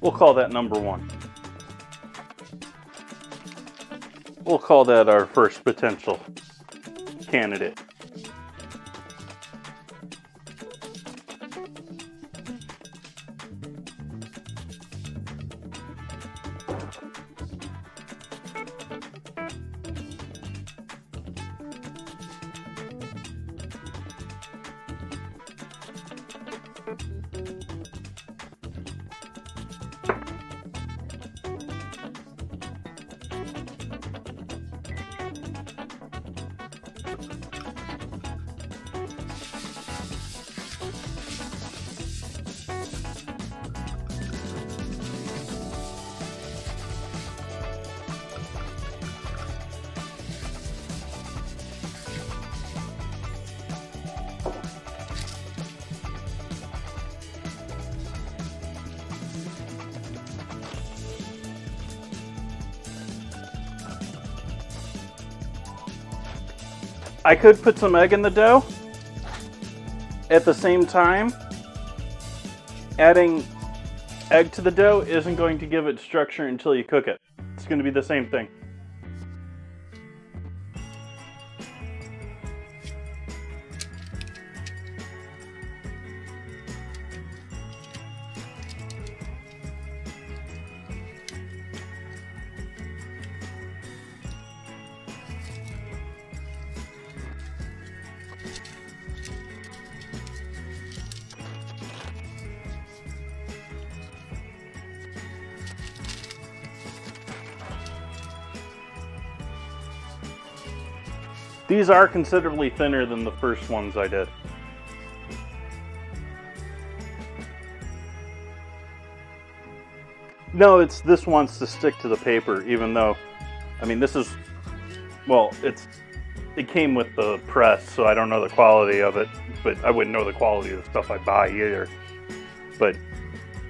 We'll call that number 1. We'll call that our first potential candidate. I could put some egg in the dough. At the same time, adding egg to the dough isn't going to give it structure until you cook it. It's going to be the same thing. These are considerably thinner than the first ones I did. No, this wants to stick to the paper, even though, I mean, this is, well, it came with the press, so I don't know the quality of it, but I wouldn't know the quality of the stuff I buy either. But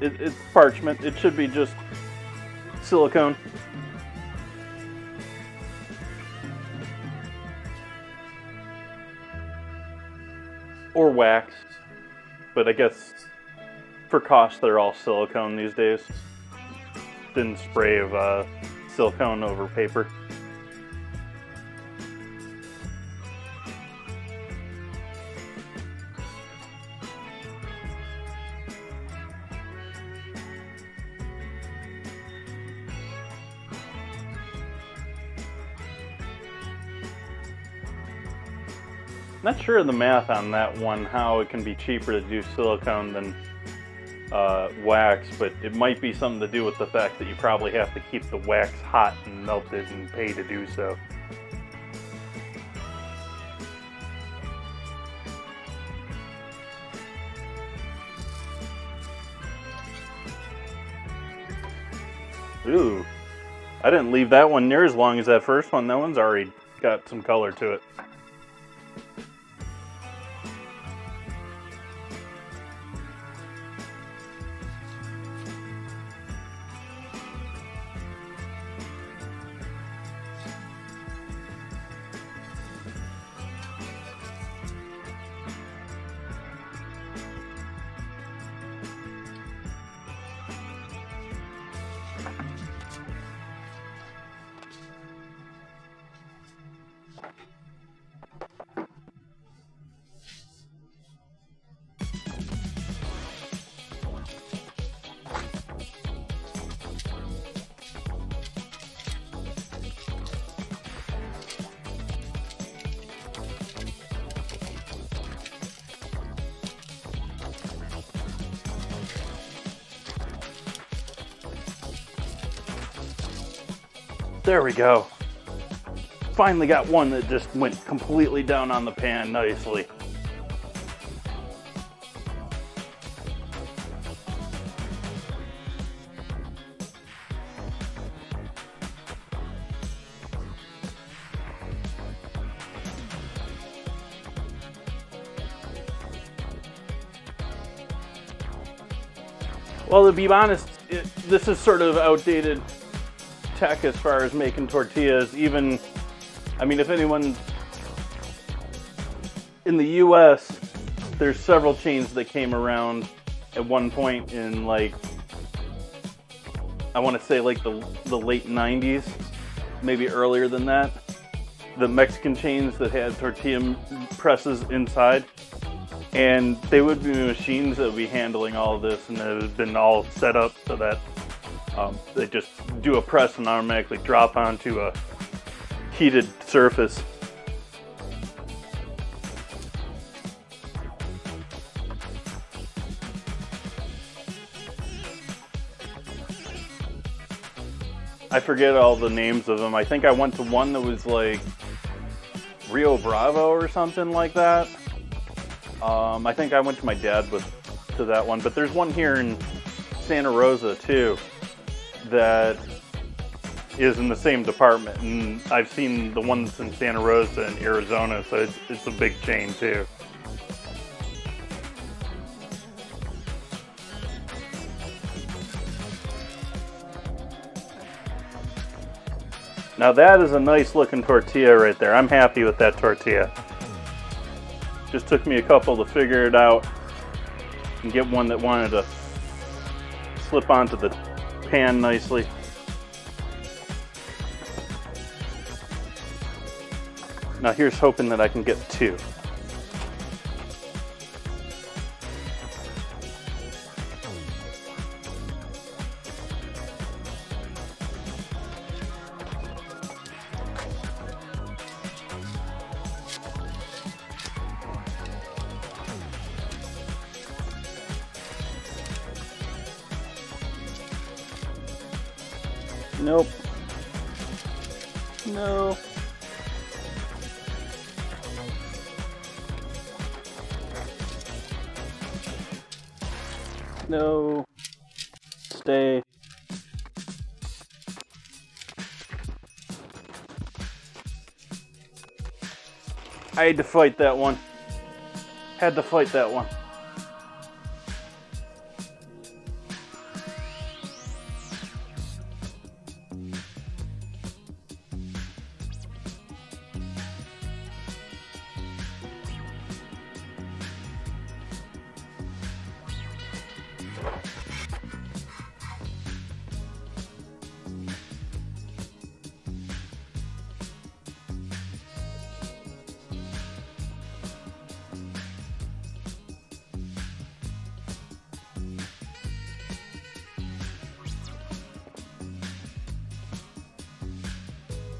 it's parchment. It should be just silicone. Or wax, but I guess for cost they're all silicone these days. Thin spray of silicone over paper. Not sure of the math on that one, how it can be cheaper to do silicone than wax, but it might be something to do with the fact that you probably have to keep the wax hot and melted and pay to do so. Ooh, I didn't leave that one near as long as that first one. That one's already got some color to it. There we go. Finally got one that just went completely down on the pan nicely. Well, to be honest, this is sort of outdated tech as far as making tortillas. Even, I mean, if anyone in the US, there's several chains that came around at one point in, like, I want to say like the late 90s, maybe earlier than that. The Mexican chains that had tortilla presses inside, and they would be machines that would be handling all of this, and it had been all set up so that they just do a press and automatically drop onto a heated surface. I forget all the names of them. I think I went to one that was like Rio Bravo or something like that. I think I went to my dad to that one, but there's one here in Santa Rosa too that is in the same department, and I've seen the ones in Santa Rosa and Arizona, so it's a big chain too. Now that is a nice looking tortilla right there. I'm happy with that tortilla. Just took me a couple to figure it out and get one that wanted to slip onto the pan nicely. Now here's hoping that I can get 2. Nope. No. No. Stay. I had to fight that one. Had to fight that one.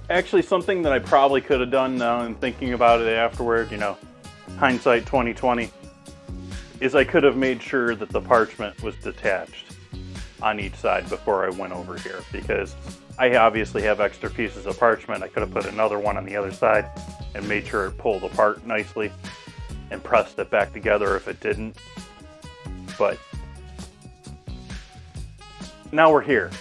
Actually, something that I probably could have done now and thinking about it afterward, you know, hindsight 2020, is I could have made sure that the parchment was detached on each side before I went over here, because I obviously have extra pieces of parchment. I could have put another one on the other side and made sure it pulled apart nicely and pressed it back together if it didn't. But now we're here.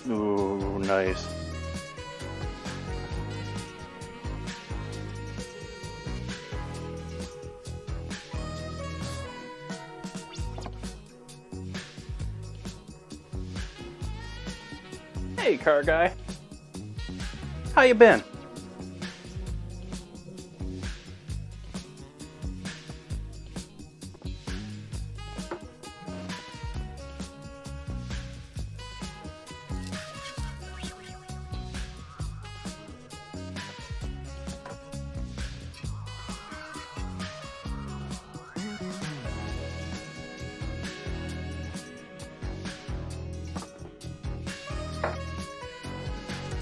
Ooh, nice. Hey, car guy. How you been?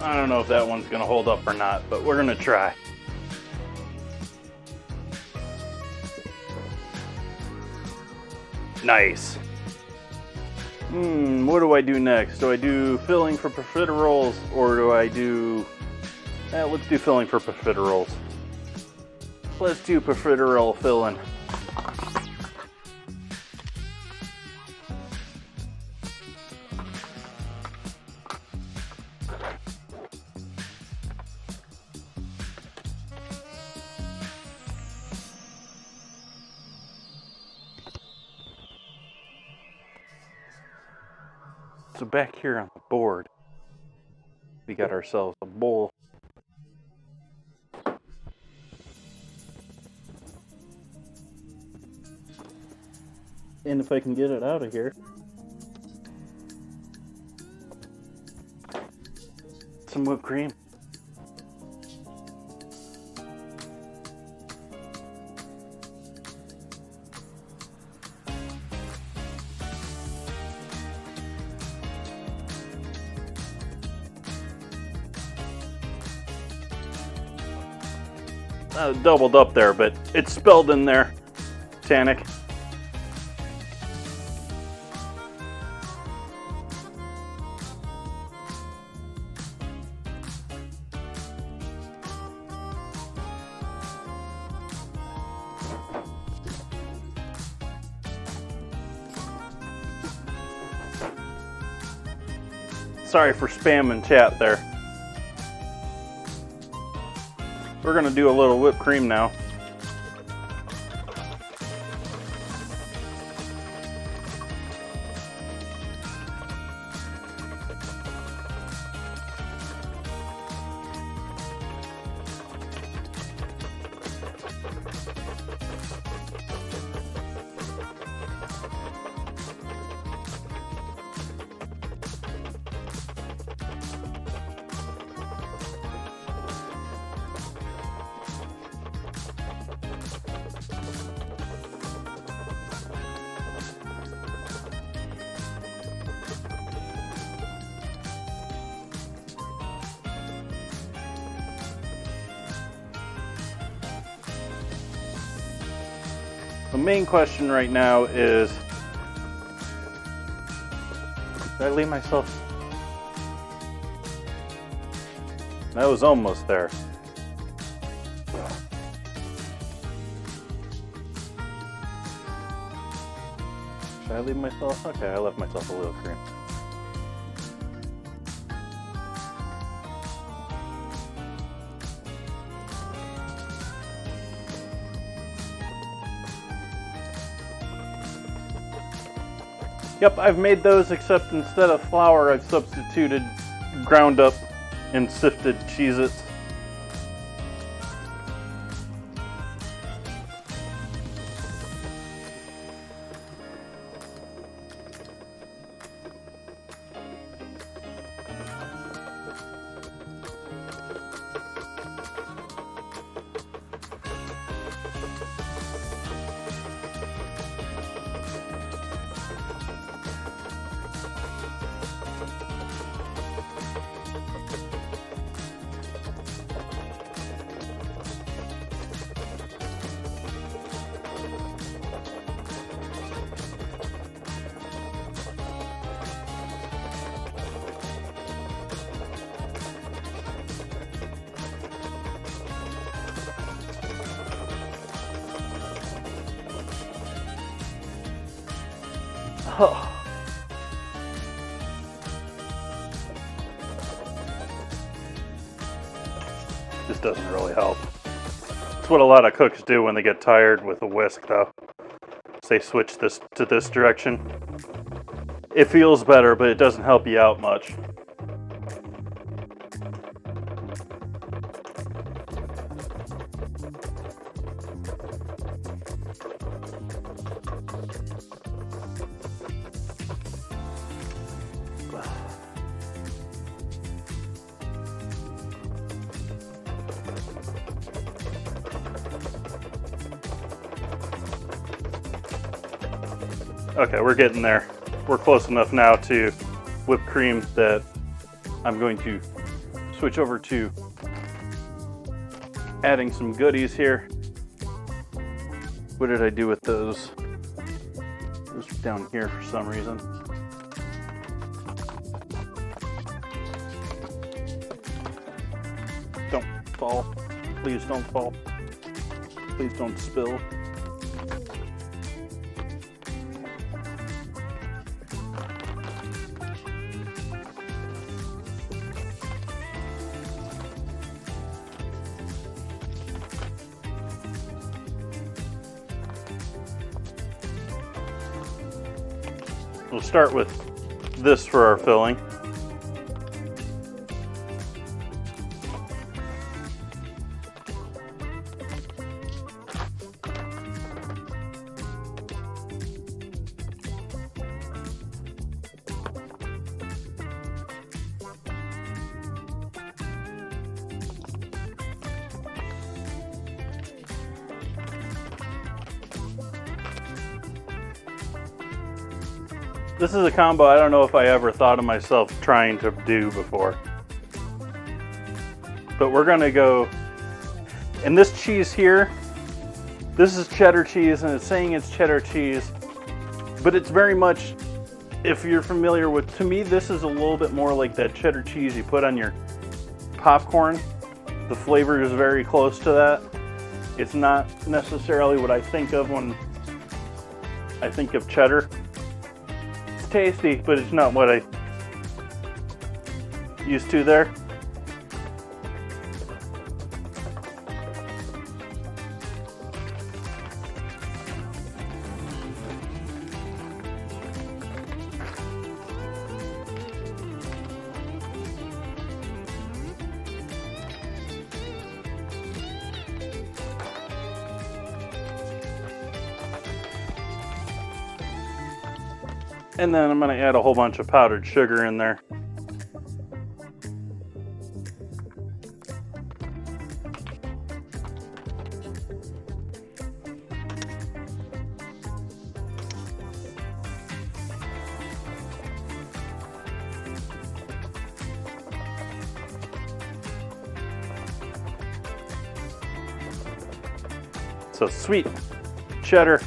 I don't know if that one's gonna hold up or not, but we're gonna try. Nice. What do I do next? Do I do filling for profiteroles, or do I do... let's do filling for profiteroles. Let's do profiterole filling. So back here on the board, we got ourselves a bowl. And if I can get it out of here, some whipped cream. Doubled up there, but it's spelled in there. Tanic. Sorry for spamming chat there. We're gonna do a little whipped cream now. The main question right now is, did I leave myself? That was almost there. Should I leave myself? Okay, I left myself a little cream. Yep, I've made those, except instead of flour, I've substituted ground up and sifted Cheez-its. Oh. This doesn't really help. It's what a lot of cooks do when they get tired with a whisk, though. They switch this to this direction. It feels better, but it doesn't help you out much. Okay, we're getting there. We're close enough now to whipped cream that I'm going to switch over to adding some goodies here. What did I do with those? Those are down here for some reason. Don't fall. Please don't fall. Please don't spill. We'll start with this for our filling. This is a combo I don't know if I ever thought of myself trying to do before. But we're gonna go, and this cheese here, this is cheddar cheese, and it's saying it's cheddar cheese, but it's very much, if you're familiar with, to me this is a little bit more like that cheddar cheese you put on your popcorn. The flavor is very close to that. It's not necessarily what I think of when I think of cheddar. Tasty, but it's not what used to there. And then I'm going to add a whole bunch of powdered sugar in there. So sweet cheddar.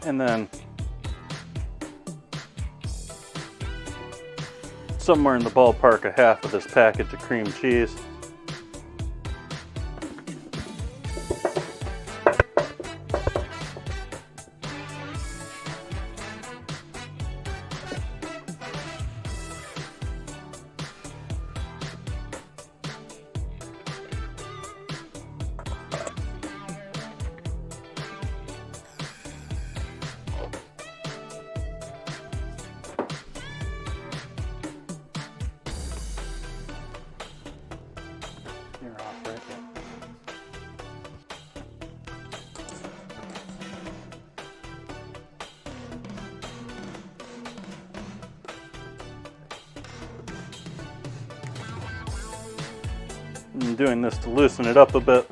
And then somewhere in the ballpark of half of this package of cream cheese. You're off right there. I'm doing this to loosen it up a bit.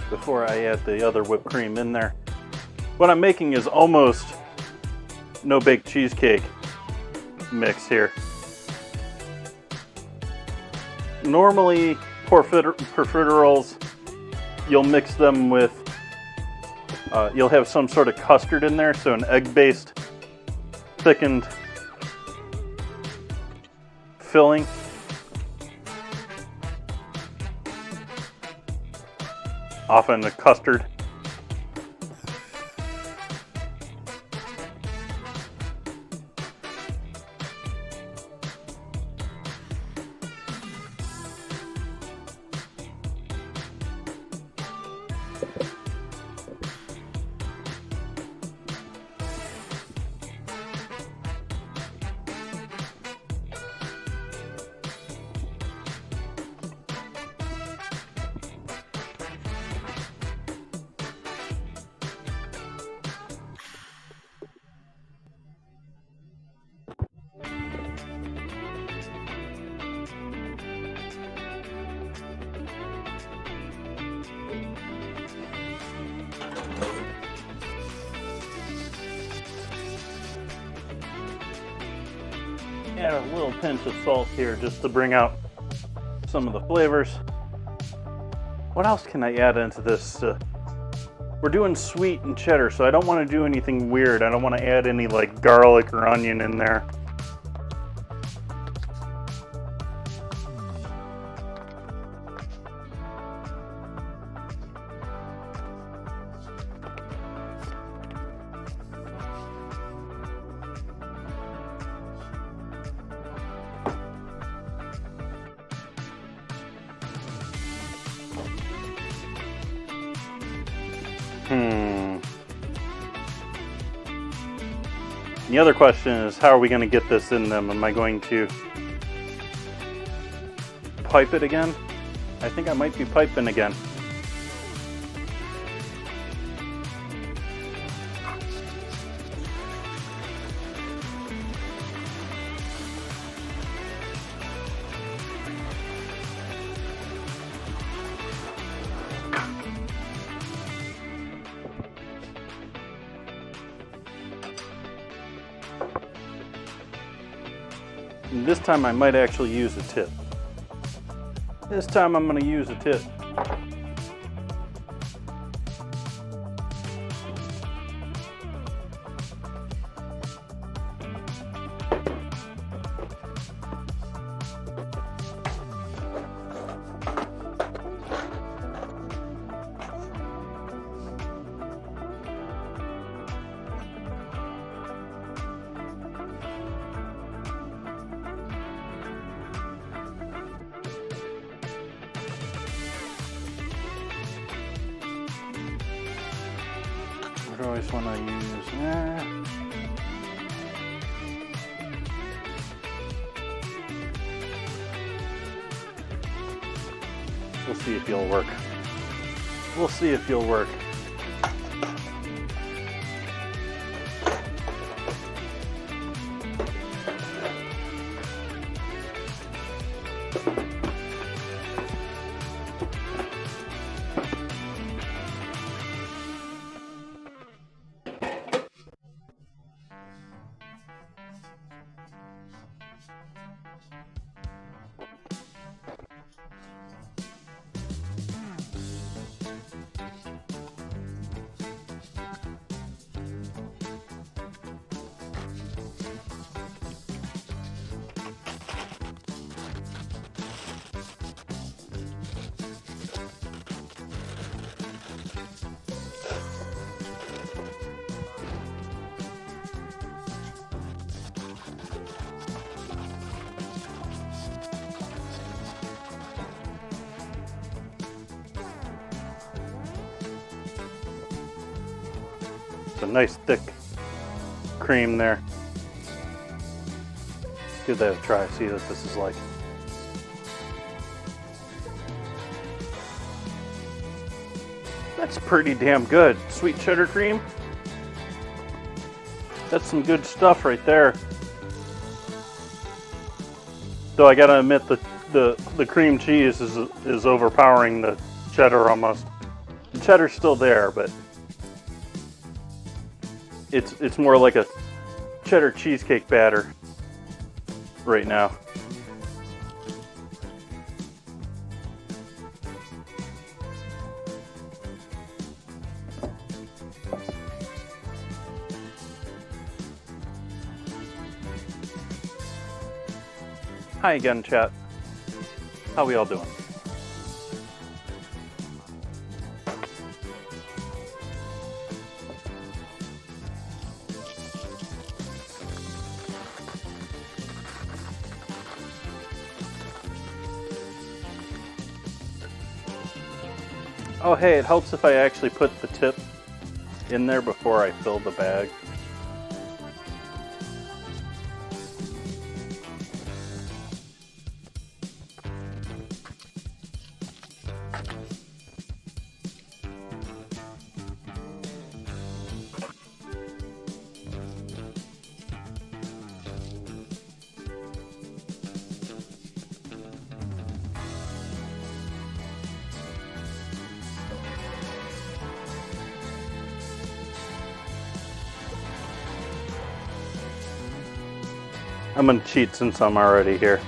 Before I add the other whipped cream in there. What I'm making is almost no-bake cheesecake mix here. Normally, profiteroles, you'll mix them with, you'll have some sort of custard in there, so an egg-based thickened filling. Often a custard. Add a little pinch of salt here just to bring out some of the flavors. What else can I add into this? We're doing sweet and cheddar, so I don't want to do anything weird. I don't want to add any like garlic or onion in there. The other question is, how are we going to get this in them? Am I going to pipe it again? I think I might be piping again. And this time I might actually use a tip. This time I'm going to use a tip. What do I always want to use? We'll see if you'll work. We'll see if you'll work. A nice thick cream there. Let's give that a try, see what this is like. That's pretty damn good. Sweet cheddar cream. That's some good stuff right there. Though I gotta admit the cream cheese is overpowering the cheddar almost. The cheddar's still there, but it's more like a cheddar cheesecake batter right now. Hi again, chat. How we all doing? Oh hey, it helps if I actually put the tip in there before I fill the bag. I'm gonna cheat since I'm already here.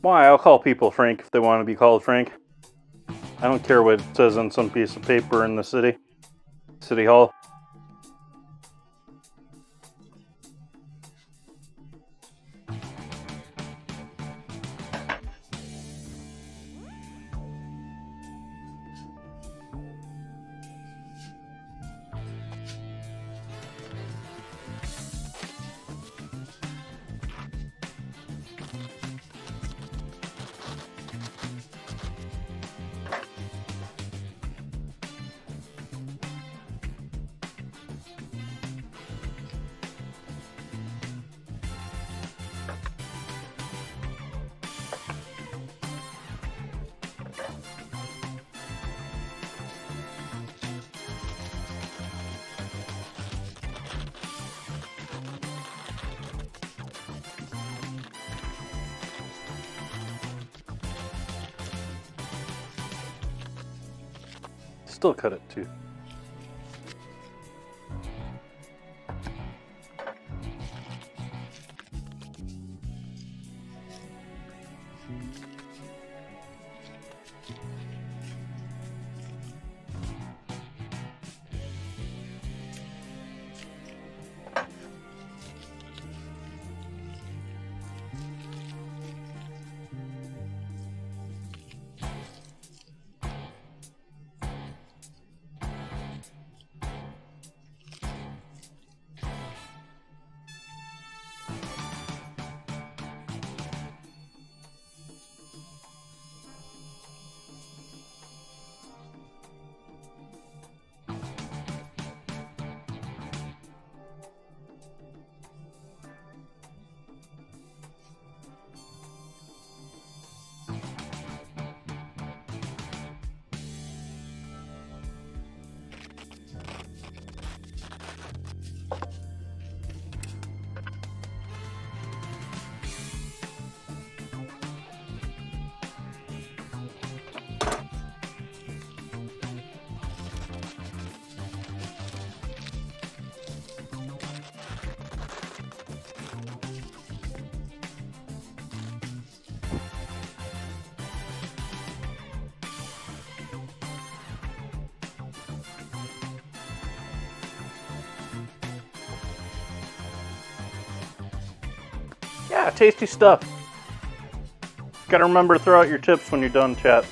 Why? I'll call people Frank if they want to be called Frank. I don't care what it says on some piece of paper in the city hall. still cut it too. Yeah, tasty stuff. Gotta remember to throw out your tips when you're done, chat.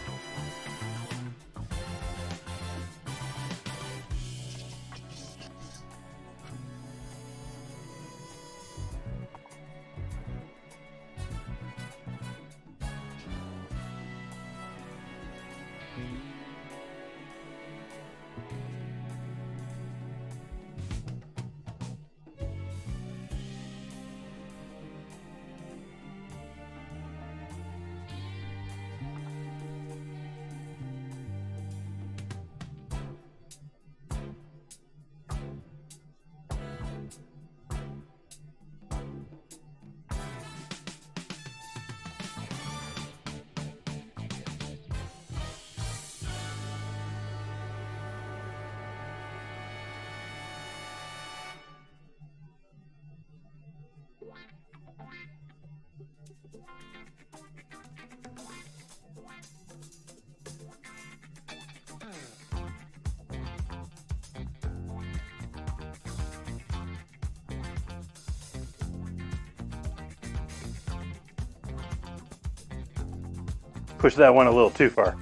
Push that one a little too far.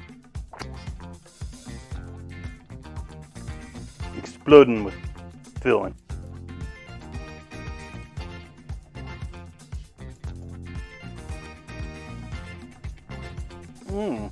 Exploding with filling. Mmm.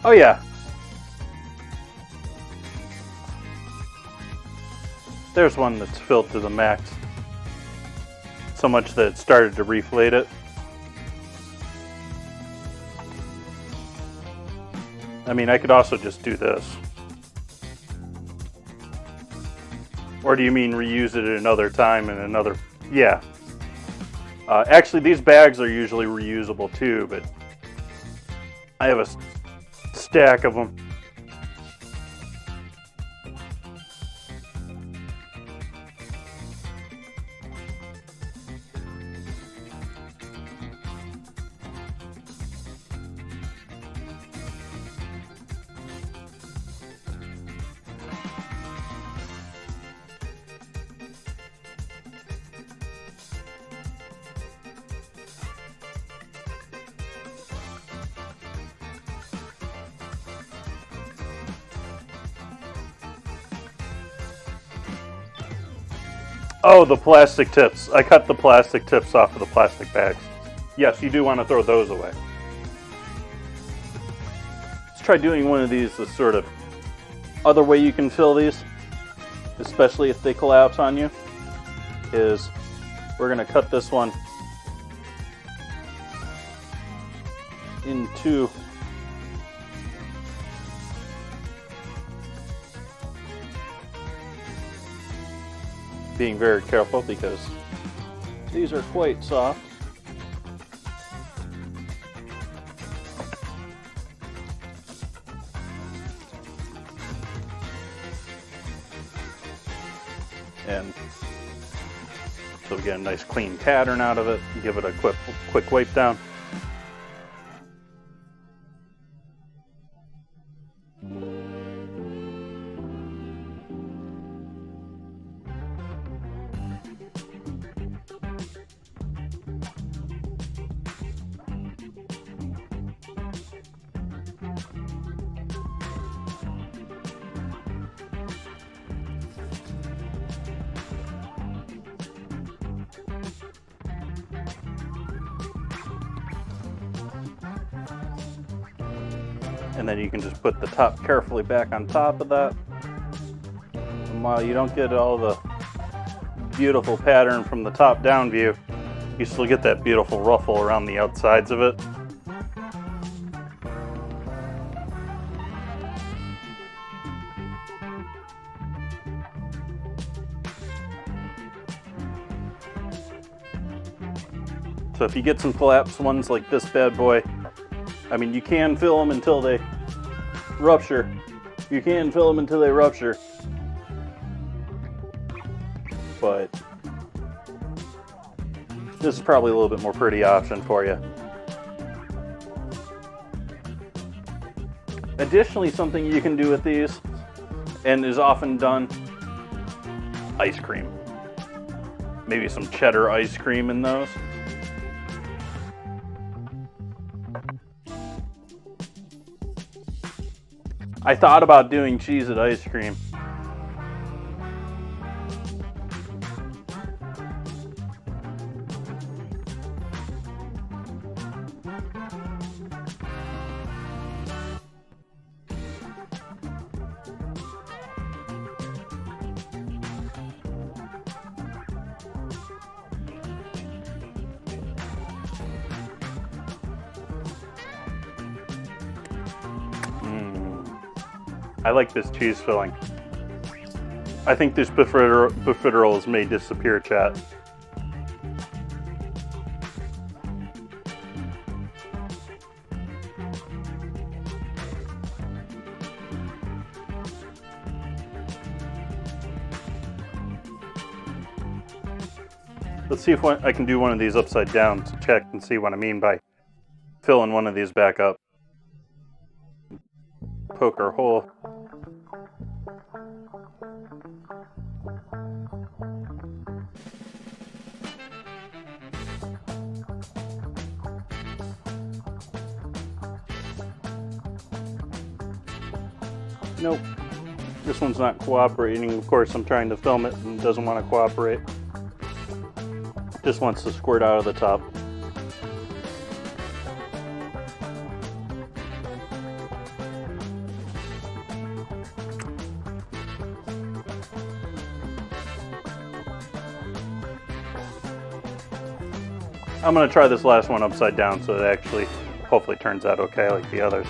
Oh yeah. There's one that's filled to the max. So much that it started to reflate it. I mean, I could also just do this. Or do you mean reuse it at another time and another... Yeah. Actually, these bags are usually reusable too, but I have a stack of them. Oh, the plastic tips. I cut the plastic tips off of the plastic bags. Yes, you do want to throw those away. Let's try doing one of these, the sort of other way you can fill these, especially if they collapse on you, is we're going to cut this one into being very careful because these are quite soft. And so we get a nice clean pattern out of it. Give it a quick wipe down. And then you can just put the top carefully back on top of that. And while you don't get all the beautiful pattern from the top down view, you still get that beautiful ruffle around the outsides of it. So if you get some collapsed ones like this bad boy, I mean, you can fill them until they rupture. You can fill them until they rupture. But this is probably a little bit more pretty option for you. Additionally, something you can do with these, and is often done, ice cream. Maybe some cheddar ice cream in those. I thought about doing Cheez-It ice cream. I like this cheese filling. I think these profiteroles may disappear, chat. Let's see if I can do one of these upside down to check and see what I mean by filling one of these back up. Poke our hole. Nope. This one's not cooperating. Of course, I'm trying to film it and it doesn't want to cooperate. Just wants to squirt out of the top. I'm going to try this last one upside down so it actually hopefully turns out okay like the others.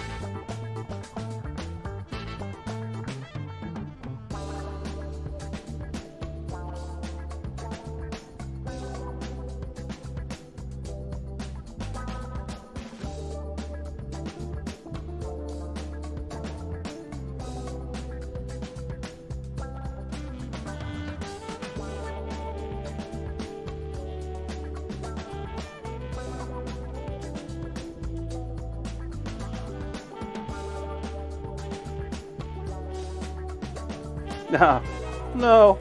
No.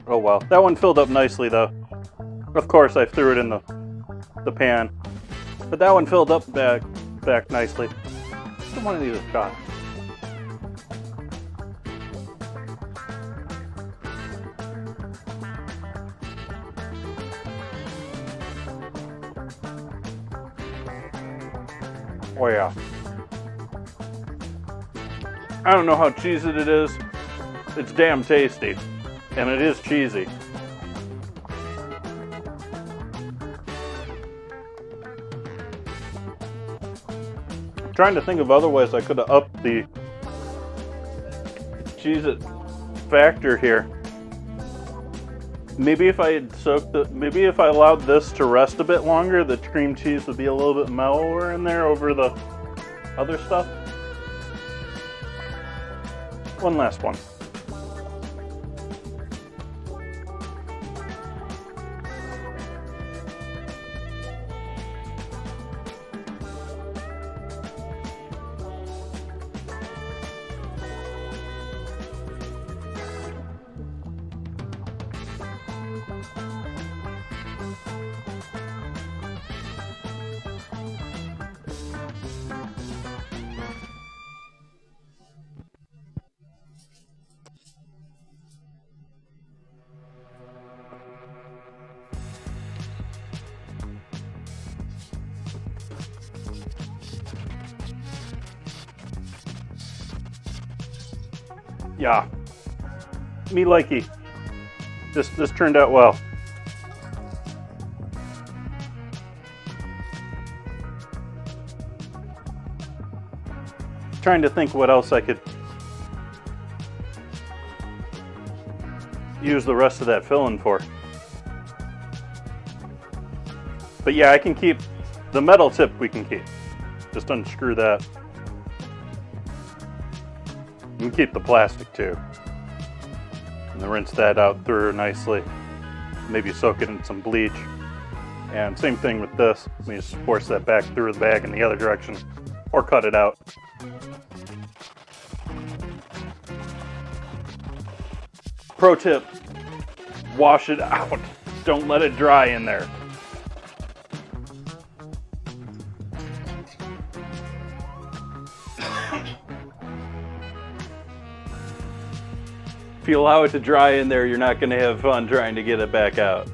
Oh well. That one filled up nicely though. Of course I threw it in the pan. But that one filled up back nicely. Let's give one of these a shot. Oh yeah. I don't know how cheesy it is. It's damn tasty. And it is cheesy. I'm trying to think of other ways I could have upped the Cheez-It factor here. Maybe if I had maybe if I allowed this to rest a bit longer, the cream cheese would be a little bit mellower in there over the other stuff. One last one. Yeah, me likey. This turned out well. Trying to think what else I could use the rest of that filling for. But yeah, I can keep the metal tip. We can keep. Just unscrew that. You can keep the plastic too. And then rinse that out through nicely. Maybe soak it in some bleach. And same thing with this. We just force that back through the bag in the other direction. Or cut it out. Pro tip, wash it out. Don't let it dry in there. If you allow it to dry in there, you're not going to have fun trying to get it back out.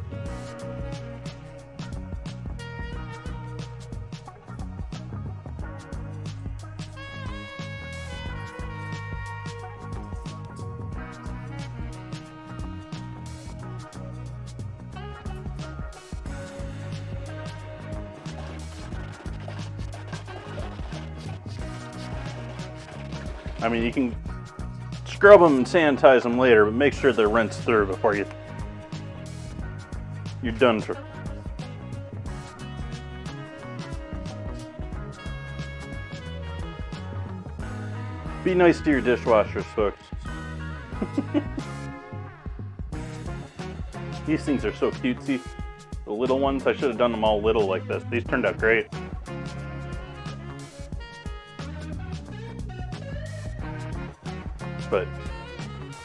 I mean, you can scrub them and sanitize them later, but make sure they're rinsed through before you're done for. Be nice to your dishwashers, folks. These things are so cutesy. The little ones, I should have done them all little like this. These turned out great. But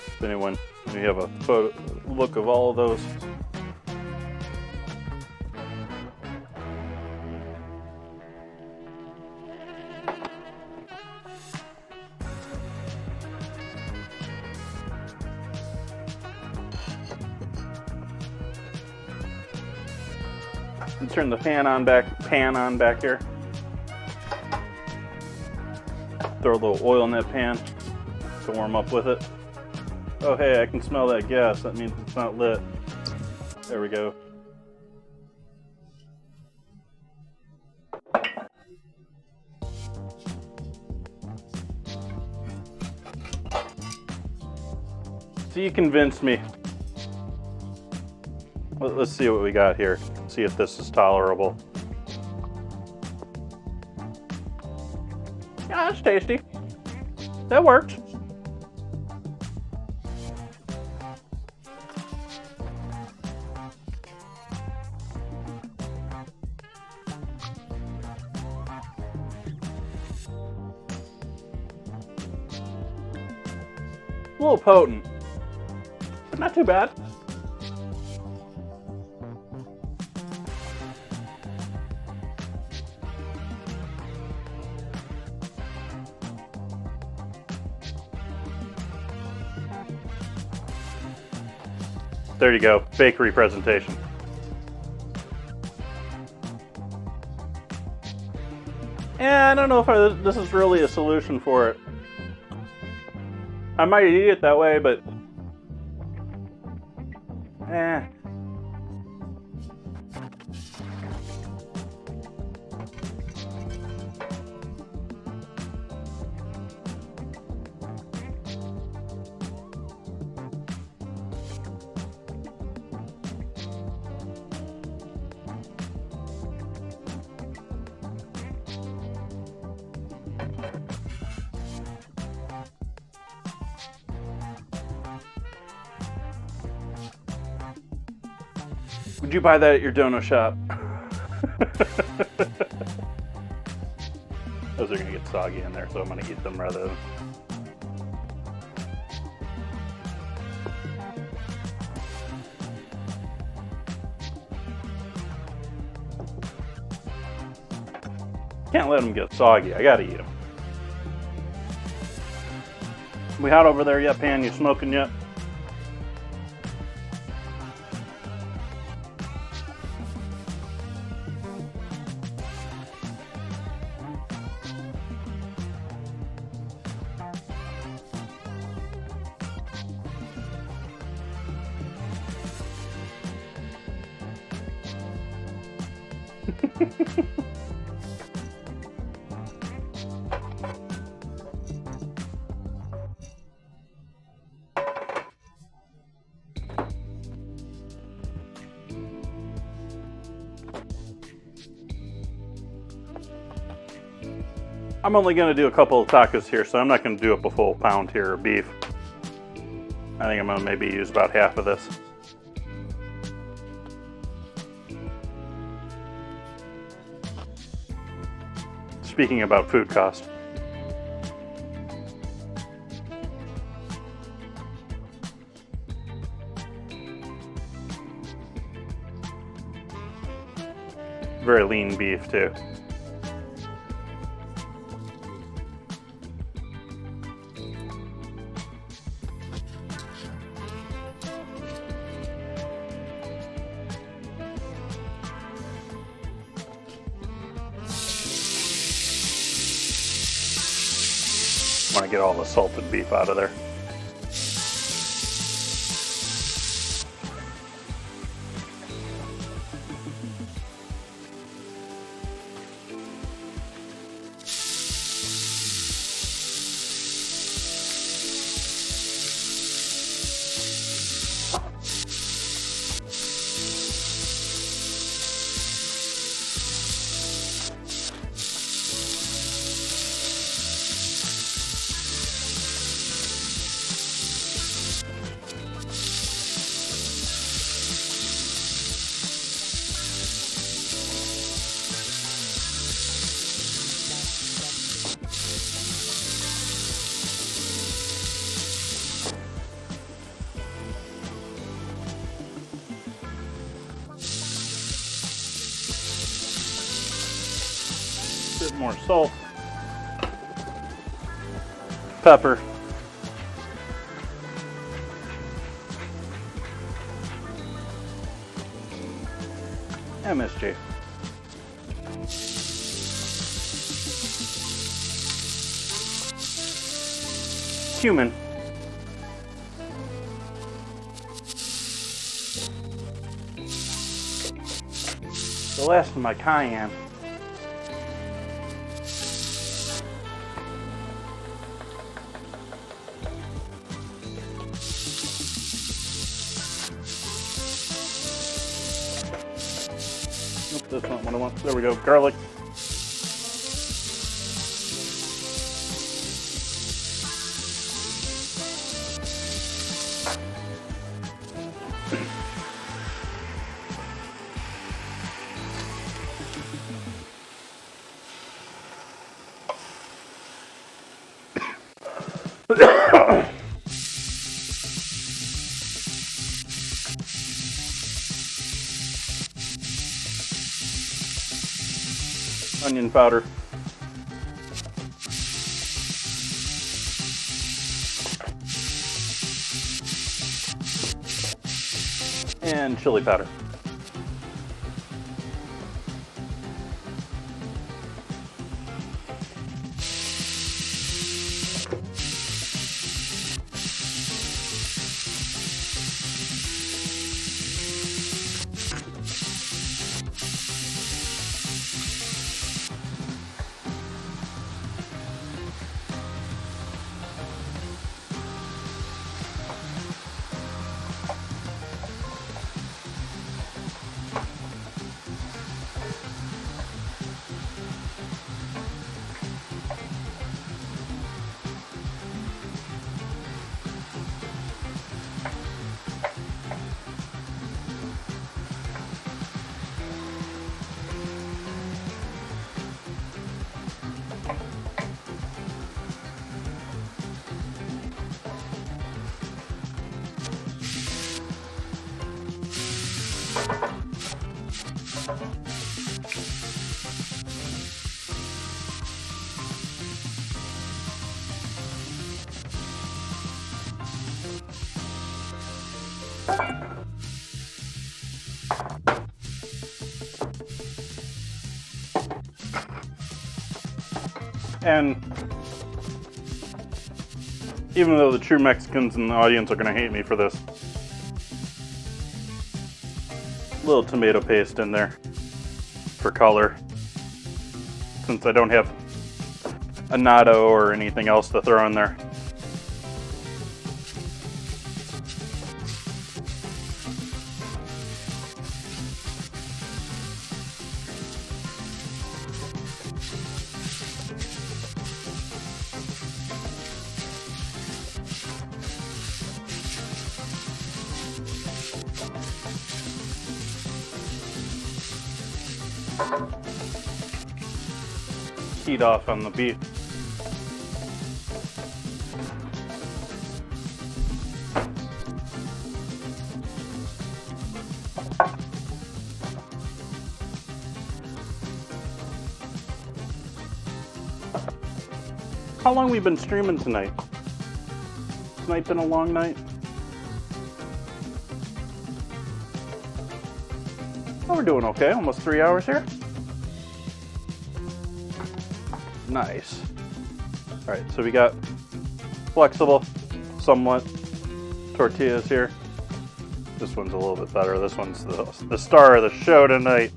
if anyone, you have a photo look of all of those. And turn the pan on back here. Throw a little oil in that pan to warm up with it. Oh hey, I can smell that gas. That means it's not lit. There we go. So you convinced me. Let's see what we got here. See if this is tolerable. Yeah, that's tasty. That works. A little potent, but not too bad. There you go, bakery presentation. I don't know if this is really a solution for it. I might eat it that way, but would you buy that at your dono shop? Those are gonna get soggy in there, so I'm gonna eat them rather than. Can't let them get soggy. I gotta eat them. We hot over there yet, Pan? You smoking yet? I'm only going to do a couple of tacos here, so I'm not going to do up a full pound here of beef. I think I'm going to maybe use about half of this. Speaking about food cost. Very lean beef too. Want to get all the salted beef out of there. Bit more salt, pepper, MSG, cumin, the last of my cayenne. That's not what I want. There we go. Garlic. Onion powder. And chili powder. And even though the true Mexicans in the audience are going to hate me for this, a little tomato paste in there for color, since I don't have a natto or anything else to throw in there. Heat off on the beef. How long we been streaming tonight? Tonight been a long night? Oh, we're doing okay. Almost 3 hours here. Nice. All right, so we got flexible, somewhat tortillas here. This one's a little bit better. This one's the star of the show tonight.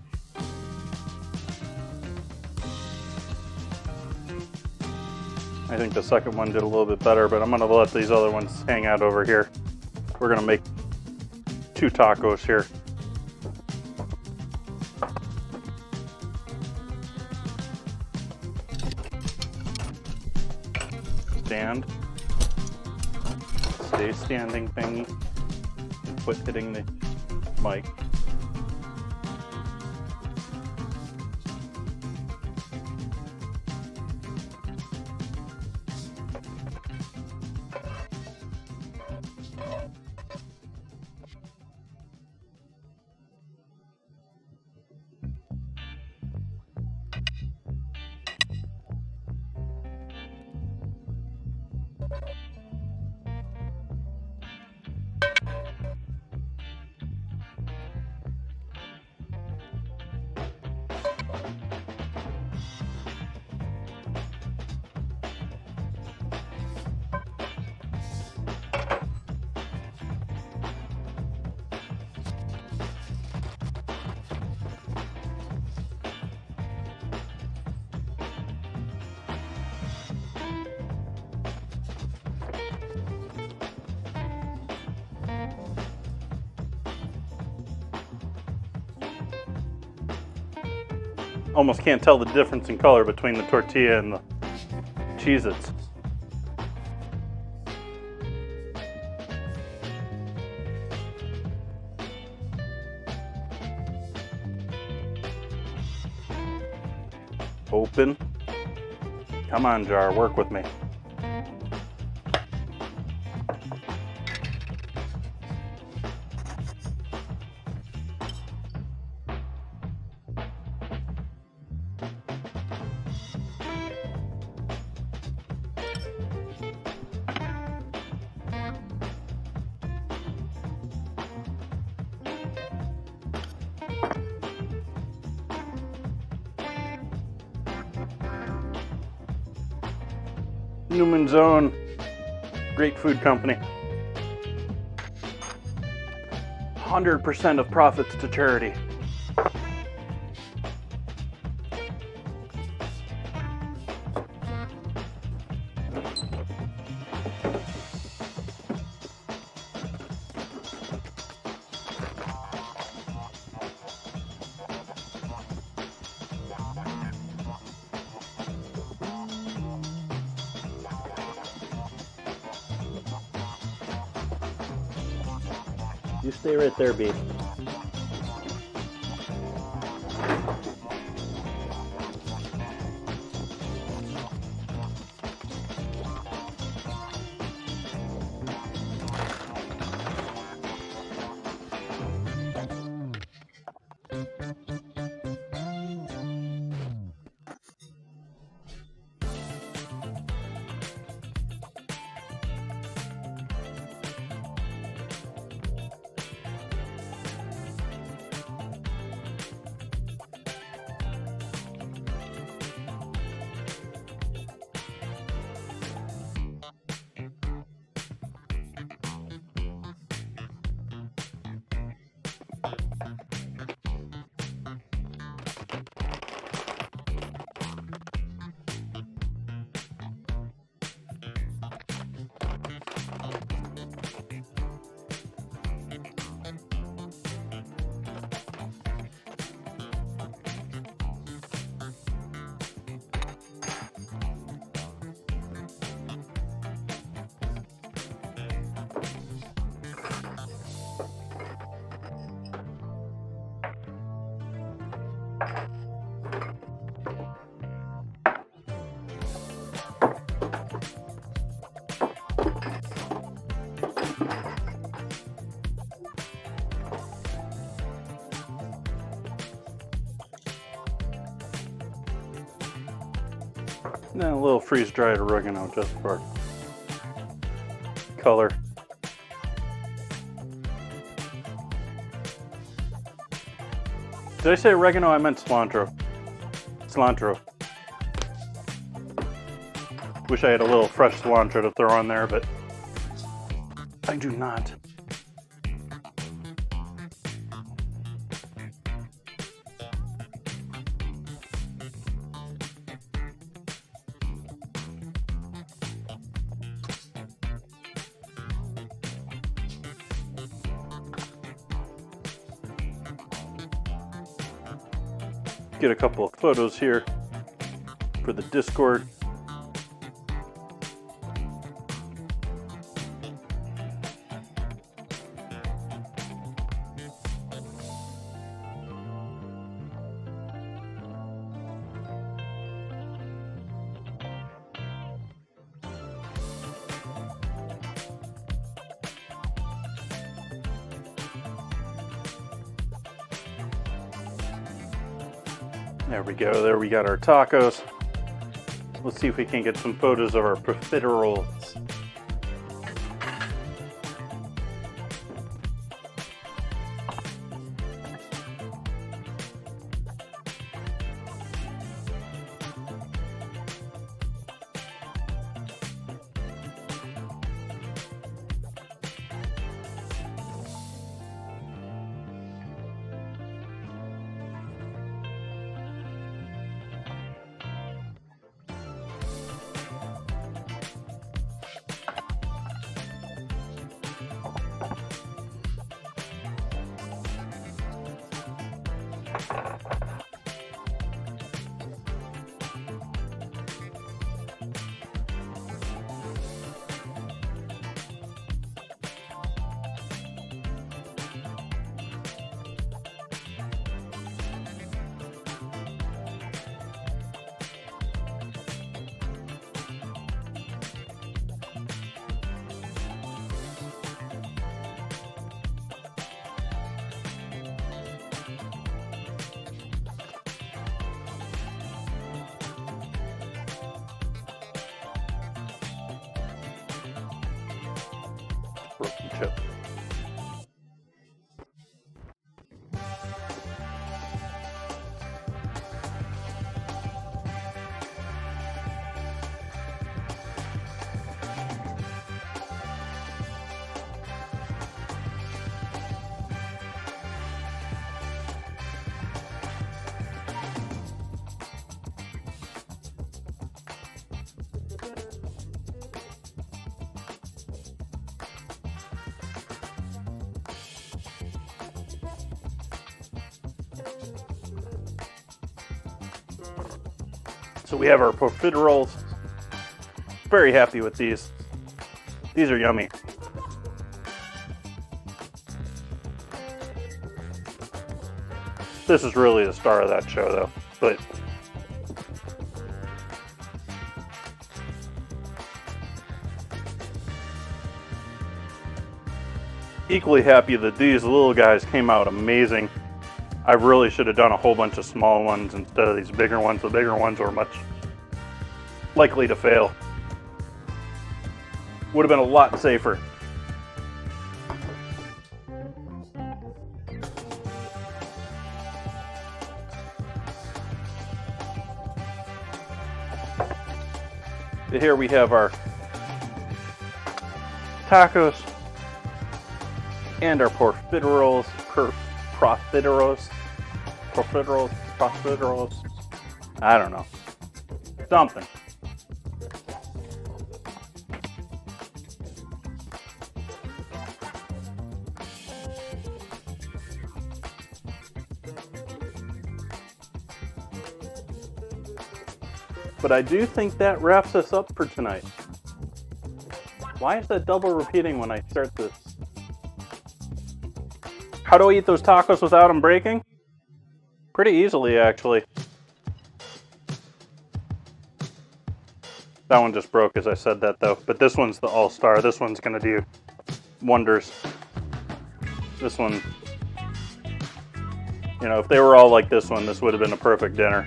I think the second one did a little bit better, but I'm gonna let these other ones hang out over here. We're gonna make 2 tacos here. Stand. Stay standing thingy. And quit hitting the mic. Almost can't tell the difference in color between the tortilla and the Cheez-its. Open. Come on, jar, work with me. Newman's Own, great food company. 100% of profits to charity. You stay right there, B. And then a little freeze-dried oregano just for color. Did I say oregano? I meant cilantro. Cilantro. Wish I had a little fresh cilantro to throw on there, but I do not. Get a couple of photos here for the Discord. There we go. There we got our tacos. Let's see if we can get some photos of our profiteroles. Broken chip. So we have our profiteroles. Very happy with these. These are yummy. This is really the star of that show though, but equally happy that these little guys came out amazing. I really should have done a whole bunch of small ones instead of these bigger ones. The bigger ones were much likely to fail. Would have been a lot safer. Here we have our tacos and our profiteroles. Profiteroles. I don't know. Something. But I do think that wraps us up for tonight. Why is that double repeating when I start this? How do I eat those tacos without them breaking? Pretty easily, actually. That one just broke as I said that, though. But this one's the all-star. This one's going to do wonders. This one, you know, if they were all like this one, this would have been a perfect dinner.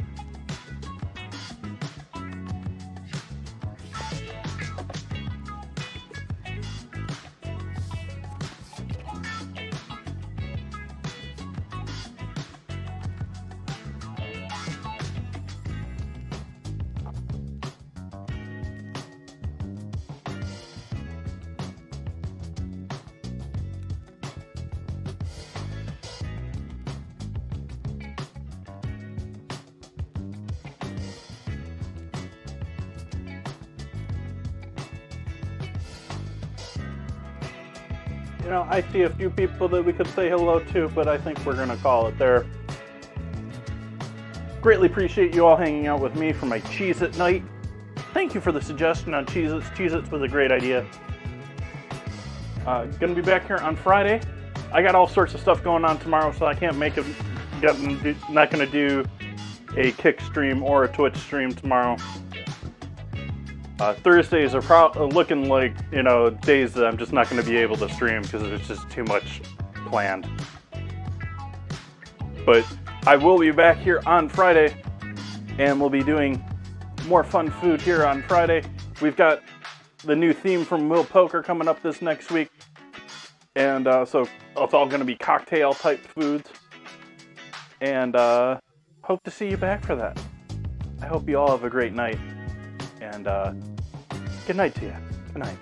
you know, I see a few people that we could say hello to, but I think we're gonna call it there. Greatly appreciate you all hanging out with me for my Cheez-It night. Thank you for the suggestion on Cheez-Its. Cheez-Its was a great idea. Gonna be back here on Friday. I got all sorts of stuff going on tomorrow, so I can't make it. Not gonna do a Kick stream or a Twitch stream tomorrow. Thursdays are looking like, you know, days that I'm just not going to be able to stream because there's just too much planned. But I will be back here on Friday, and we'll be doing more fun food here on Friday. We've got the new theme from Will Poker coming up this next week, and so it's all going to be cocktail type foods. And hope to see you back for that. I hope you all have a great night. And good night to you. Good night.